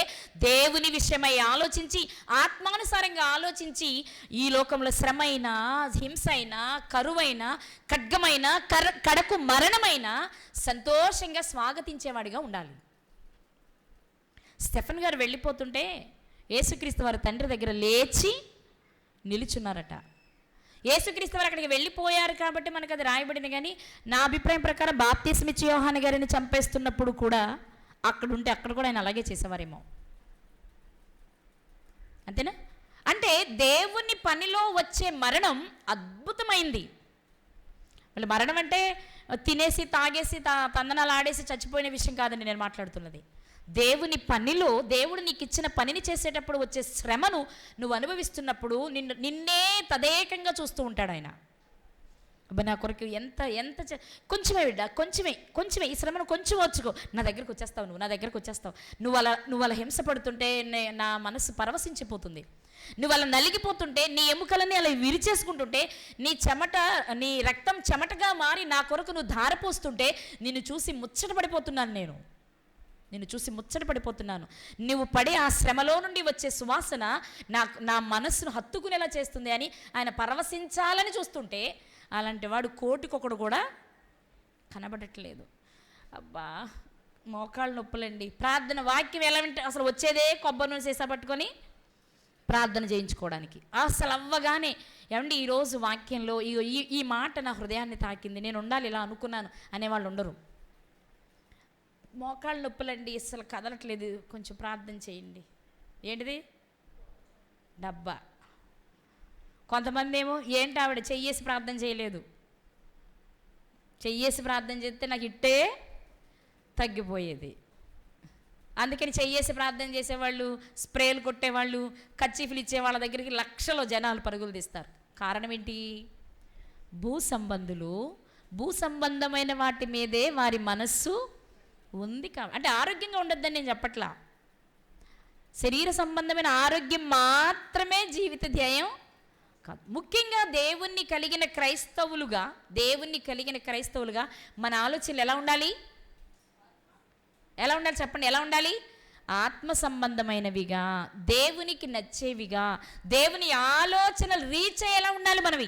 దేవుని విషయమై ఆలోచించి, ఆత్మానుసారంగా ఆలోచించి, ఈ లోకంలో శ్రమ అయినా, హింస అయినా, కరువైనా, ఖడ్గమైన, కడకు మరణమైన సంతోషంగా స్వాగతించేవాడిగా ఉండాలి. స్టెఫెన్ గారు వెళ్ళిపోతుంటే యేసుక్రీస్తు వారి తండ్రి దగ్గర లేచి నిలుచున్నారట. యేసుక్రీస్తు వారు అక్కడికి వెళ్ళిపోయారు కాబట్టి మనకు అది రాయబడింది. కానీ నా అభిప్రాయం ప్రకారం బాప్తిస్మిచ్చి యోహాను గారిని చంపేస్తున్నప్పుడు కూడా అక్కడ కూడా ఆయన అలాగే చేసేవారేమో. అంతేనా? అంటే దేవుని పనిలో వచ్చే మరణం అద్భుతమైంది. వాళ్ళు మరణం అంటే తినేసి తాగేసి తందనాలు ఆడేసి చచ్చిపోయిన విషయం కాదండి నేను మాట్లాడుతున్నది. దేవుని పనిలో దేవుడు నీకు ఇచ్చిన పనిని చేసేటప్పుడు వచ్చే శ్రమను నువ్వు అనుభవిస్తున్నప్పుడు నిన్నే తదేకంగా చూస్తూ ఉంటాడు ఆయన. అబ్బా నా కొరకు ఎంత కొంచెమే బిడ్డ, కొంచెమే ఈ శ్రమను కొంచెం వచ్చుకో, నా దగ్గరకు వచ్చేస్తావు. నువ్వు అలా హింస పడుతుంటే నా మనసు పరవశించిపోతుంది. నువ్వు అలా నలిగిపోతుంటే, నీ ఎముకలని అలా విరిచేసుకుంటుంటే, నీ రక్తం చెమటగా మారి నా కొరకు నువ్వు ధారపోస్తుంటే నిన్ను చూసి ముచ్చటపడిపోతున్నాను. నువ్వు పడే ఆ శ్రమలో నుండి వచ్చే సువాసన నా మనస్సును హత్తుకునేలా చేస్తుంది అని ఆయన పరవశించాలని చూస్తుంటే, అలాంటి వాడు కోటికొకడు కూడా కనబడట్లేదు. అబ్బా మోకాళ్ళు నొప్పులండి. ప్రార్థన వాక్యం ఎలా వింటే అసలు వచ్చేదే కొబ్బరి నూనె సీసా పట్టుకొని ప్రార్థన చేయించుకోవడానికి. అసలు అవ్వగానే ఏమండి ఈరోజు వాక్యంలో ఈ మాట నా హృదయాన్ని తాకింది, నేను ఉండాలి ఇలా అనుకున్నాను అనేవాళ్ళు ఉండరు. మోకాళ్ళు నొప్పులండి, అసలు కదలట్లేదు, కొంచెం ప్రార్థన చేయండి. ఏంటిది? డబ్బా. కొంతమంది ఏమో ఏంటి ఆవిడ చెయ్యేసి ప్రార్థన చేయలేదు, చెయ్యేసి ప్రార్థన చేస్తే నాకు ఇట్టే తగ్గిపోయేది. అందుకని చెయ్యేసి ప్రార్థన చేసేవాళ్ళు, స్ప్రేలు కొట్టేవాళ్ళు, కర్చీఫ్లు ఇచ్చే వాళ్ళ దగ్గరికి లక్షలో జనాలు పరుగులు తీస్తారు. కారణం ఏంటి? భూ సంబంధమైన వాటి మీదే వారి మనస్సు ఉంది. అంటే ఆరోగ్యంగా ఉండొద్దని నేను చెప్పట్లా, శరీర సంబంధమైన ఆరోగ్యం మాత్రమే జీవిత ధ్యేయం కాదు. ముఖ్యంగా దేవుణ్ణి కలిగిన క్రైస్తవులుగా మన ఆలోచనలు ఎలా ఉండాలి చెప్పండి? ఎలా ఉండాలి? ఆత్మ సంబంధమైనవిగా, దేవునికి నచ్చేవిగా, దేవుని ఆలోచనలు రీచ్ అయ్యేలా ఉండాలి మనవి.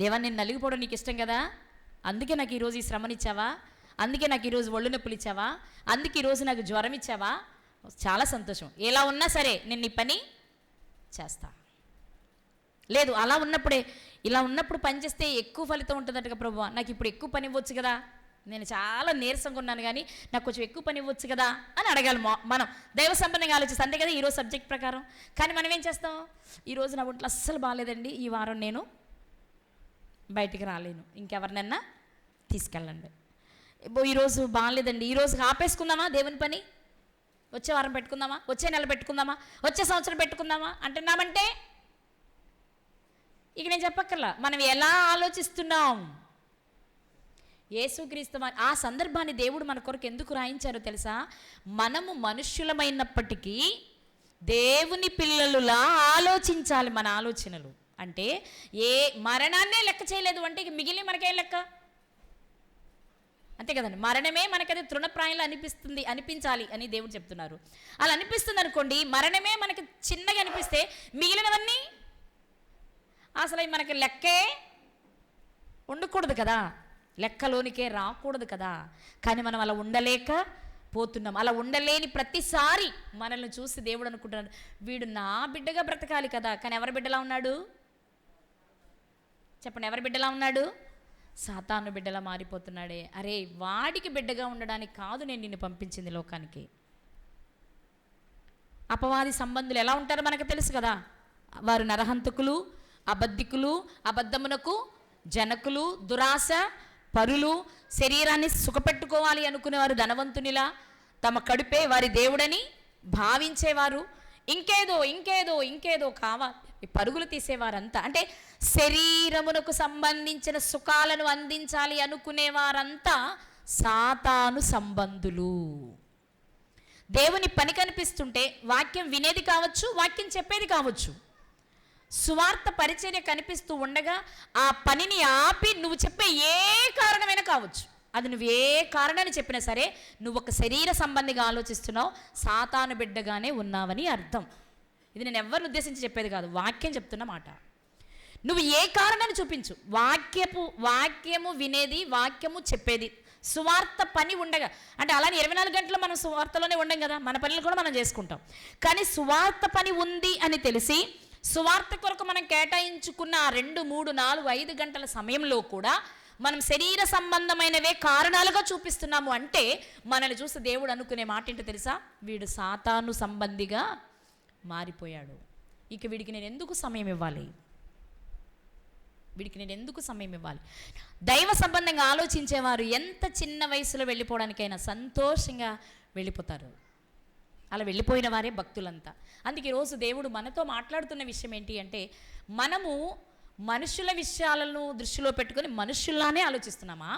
దేవా నేను నలిగిపోవడం నీకు ఇష్టం కదా, అందుకే నాకు ఈరోజు ఈ శ్రమనిచ్చావా, అందుకే నాకు ఈరోజు ఒళ్ళు నొప్పులు ఇచ్చావా, అందుకే ఈరోజు నాకు జ్వరం ఇచ్చావా, చాలా సంతోషం. ఎలా ఉన్నా సరే నేను నీ పని చేస్తా. లేదు అలా ఉన్నప్పుడే, ఇలా ఉన్నప్పుడు పని చేస్తే ఎక్కువ ఫలితం ఉంటుందట ప్రభువా, నాకు ఇప్పుడు ఎక్కువ పని ఇవ్వచ్చు కదా, నేను చాలా నీరసంగా ఉన్నాను కానీ నాకు కొంచెం ఎక్కువ పని ఇవ్వచ్చు కదా అని అడగాలి మనం. దైవ సంబంధంగా ఆలోచిస్తే అంతే కదా ఈరోజు సబ్జెక్ట్ ప్రకారం. కానీ మనం ఏం చేస్తాం? ఈరోజు నా ఒంట్లో అస్సలు బాగాలేదండి, ఈ వారం నేను బయటికి రాలేను, ఇంకెవరినన్నా తీసుకెళ్ళండి. ఈరోజు బాగాలేదండి, ఈరోజు ఆపేసుకుందామా దేవుని పని, వచ్చే వారం పెట్టుకుందామా, వచ్చే నెల పెట్టుకుందామా, వచ్చే సంవత్సరం పెట్టుకుందామా అంటున్నామంటే ఇక నేను చెప్పక్కర్లా మనం ఎలా ఆలోచిస్తున్నాం. యేసుక్రీస్తు ఆ సందర్భాన్ని దేవుడు మన కొరకు ఎందుకు రాయించారో తెలుసా? మనము మనుష్యులమైనప్పటికీ దేవుని పిల్లలులా ఆలోచించాలి. మన ఆలోచనలు అంటే ఏ మరణాన్నే లెక్క చేయలేదు అంటే ఇక మిగిలిన మనకేం లెక్క? అంతే కదండి, మరణమే మనకది తృణప్రాయంలో అనిపించాలి అని దేవుడు చెప్తున్నారు. అలా అనిపిస్తుంది అనుకోండి, మరణమే మనకి చిన్నగా అనిపిస్తే మిగిలినవన్నీ అసలు మనకి లెక్కే ఉండకూడదు కదా, లెక్కలోనికే రాకూడదు కదా. కానీ మనం అలా ఉండలేక పోతున్నాం. అలా ఉండలేని ప్రతిసారి మనల్ని చూసి దేవుడు అనుకుంటున్నాడు, వీడు నా బిడ్డగా బ్రతకాలి కదా, కానీ ఎవరి బిడ్డలా ఉన్నాడు చెప్పండి? ఎవరి బిడ్డలా ఉన్నాడు? సాతాను బిడ్డలా మారిపోతున్నాడే. అరే, వాడికి బిడ్డగా ఉండడానికి కాదు నేను నిన్ను పంపించింది లోకానికి. అపవాది సంబంధులు ఎలా ఉంటారో మనకు తెలుసు కదా. వారు నరహంతకులు, అబద్ధికులు, అబద్ధమునకు జనకులు, దురాశ పరులు, శరీరాన్ని సుఖపెట్టుకోవాలి అనుకునేవారు ధనవంతునిలా, తమ కడుపే వారి దేవుడని భావించేవారు, ఇంకేదో ఇంకేదో ఇంకేదో కావాలి పరుగులు తీసేవారంతా. అంటే శరీరమునకు సంబంధించిన సుఖాలను అందించాలి అనుకునేవారంతా సాతాను సంబంధులు. దేవుని పని కనిపిస్తుంటే వాక్యం వినేది కావచ్చు, వాక్యం చెప్పేది కావచ్చు, సువార్త పరిచర్య కనిపిస్తూ ఉండగా ఆ పనిని ఆపి నువ్వు చెప్పే ఏ కారణమైనా కావచ్చు, అది నువ్వు ఏ కారణాన్ని చెప్పినా సరే నువ్వు ఒక శరీర సంబంధిగా ఆలోచిస్తున్నావు, సాతాను బిడ్డగానే ఉన్నావని అర్థం. ఇది నేను ఎవరిని ఉద్దేశించి చెప్పేది కాదు, వాక్యం చెప్తున్న మాట. నువ్వు ఏ కారణాన్ని చూపించు, వాక్యము వినేది, వాక్యము చెప్పేది, సువార్త పని ఉండగా. అంటే అలానే 24 గంటలు మనం సువార్తలోనే ఉండం కదా, మన పనులు కూడా మనం చేసుకుంటాం. కానీ సువార్త పని ఉంది అని తెలిసి సువార్త కొరకు మనం కేటాయించుకున్న 2, 3, 4, 5 గంటల సమయంలో కూడా మనం శరీర సంబంధమైనవే కారణాలుగా చూపిస్తున్నాము అంటే మనల్ని చూసి దేవుడు అనుకునే మాట ఏంటో తెలుసా? వీడు సాతాను సంబంధిగా మారిపోయాడు, ఇక వీడికి నేను ఎందుకు సమయం ఇవ్వాలి, వీడికి నేను ఎందుకు సమయం ఇవ్వాలి. దైవ సంబంధంగా ఆలోచించేవారు ఎంత చిన్న వయసులో వెళ్ళిపోవడానికైనా సంతోషంగా వెళ్ళిపోతారు. అలా వెళ్ళిపోయిన వారే భక్తులంతా. అందుకే ఈరోజు దేవుడు మనతో మాట్లాడుతున్న విషయం ఏంటి అంటే, మనము మనుషుల విషయాలను దృష్టిలో పెట్టుకొని మనుషుల్లానే ఆలోచిస్తున్నామా,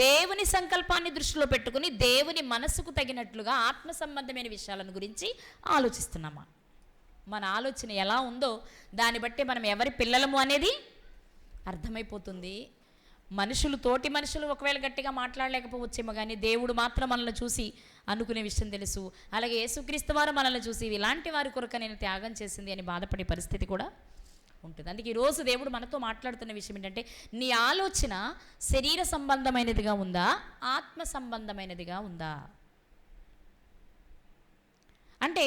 దేవుని సంకల్పాన్ని దృష్టిలో పెట్టుకుని దేవుని మనసుకు తగినట్లుగా ఆత్మ సంబంధమైన విషయాలను గురించి ఆలోచిస్తున్నామా? మన ఆలోచన ఎలా ఉందో దాన్ని బట్టి మనం ఎవరి పిల్లలము అనేది అర్థమైపోతుంది. తోటి మనుషులు ఒకవేళ గట్టిగా మాట్లాడలేకపోవచ్చేమో, కానీ దేవుడు మాత్రం మనల్ని చూసి అనుకునే విషయం తెలుసు. అలాగే యేసుక్రీస్తు వారు మనల్ని చూసి ఇలాంటి వారి కొరకు నేను త్యాగం చేసింది అని బాధపడే పరిస్థితి కూడా ఉంటుంది. అందుకే ఈరోజు దేవుడు మనతో మాట్లాడుతున్న విషయం ఏంటంటే, నీ ఆలోచన శరీర సంబంధమైనదిగా ఉందా, ఆత్మ సంబంధమైనదిగా ఉందా? అంటే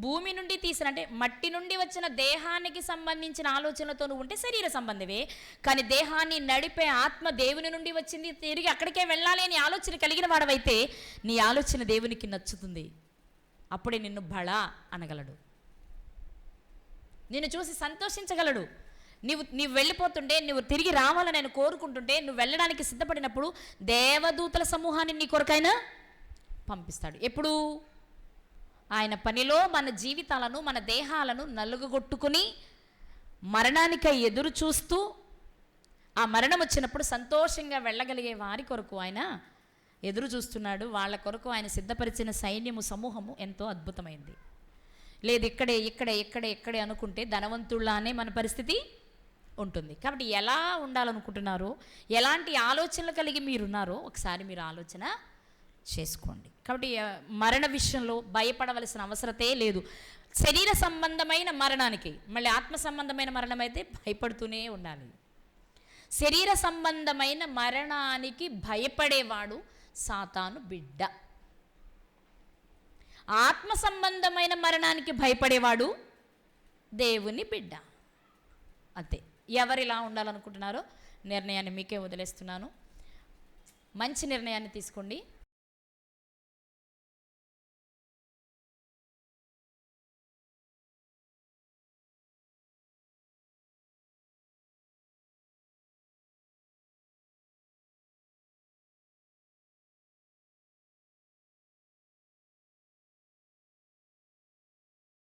భూమి నుండి తీసిన, అంటే మట్టి నుండి వచ్చిన దేహానికి సంబంధించిన ఆలోచనలతో నువ్వు ఉంటే శరీర సంబంధమే, కానీ దేహాన్ని నడిపే ఆత్మ దేవుని నుండి వచ్చింది, తిరిగి అక్కడికే వెళ్ళాలి అని ఆలోచన కలిగిన వాడవైతే నీ ఆలోచన దేవునికి నచ్చుతుంది. అప్పుడే నిన్ను బళ అనగలడు, నిన్ను చూసి సంతోషించగలడు. నీవు వెళ్ళిపోతుంటే, నువ్వు తిరిగి రావాలని నేను కోరుకుంటుంటే, నువ్వు వెళ్ళడానికి సిద్ధపడినప్పుడు దేవదూతల సమూహాన్ని నీ కొరకైనా పంపిస్తాడు. ఎప్పుడు? ఆయన పనిలో మన జీవితాలను, మన దేహాలను నలుగుగొట్టుకుని మరణానికై ఎదురు చూస్తూ, ఆ మరణం వచ్చినప్పుడు సంతోషంగా వెళ్ళగలిగే వారి కొరకు ఆయన ఎదురు చూస్తున్నాడు. వాళ్ళ కొరకు ఆయన సిద్ధపరిచిన సైన్యము, సమూహము ఎంతో అద్భుతమైంది. లేదు ఇక్కడే ఇక్కడే ఇక్కడే ఇక్కడే అనుకుంటే ధనవంతుల్లానే మన పరిస్థితి ఉంటుంది. కాబట్టి ఎలా ఉండాలనుకుంటున్నారో, ఎలాంటి ఆలోచనలు కలిగి మీరున్నారో ఒకసారి మీరు ఆలోచన చేసుకోండి. కాబట్టి మరణ విషయంలో భయపడవలసిన అవసరతే లేదు. శరీర సంబంధమైన మరణానికి, మళ్ళీ ఆత్మ సంబంధమైన మరణం అయితే భయపడుతూనే ఉండాలి. శరీర సంబంధమైన మరణానికి భయపడేవాడు సాతాను బిడ్డ, ఆత్మ సంబంధమైన మరణానికి భయపడేవాడు దేవుని బిడ్డ. అంతే. ఎవరిలా ఉండాలనుకుంటున్నారో నిర్ణయాన్ని మీకే వదిలేస్తున్నాను. మంచి నిర్ణయాన్ని తీసుకోండి.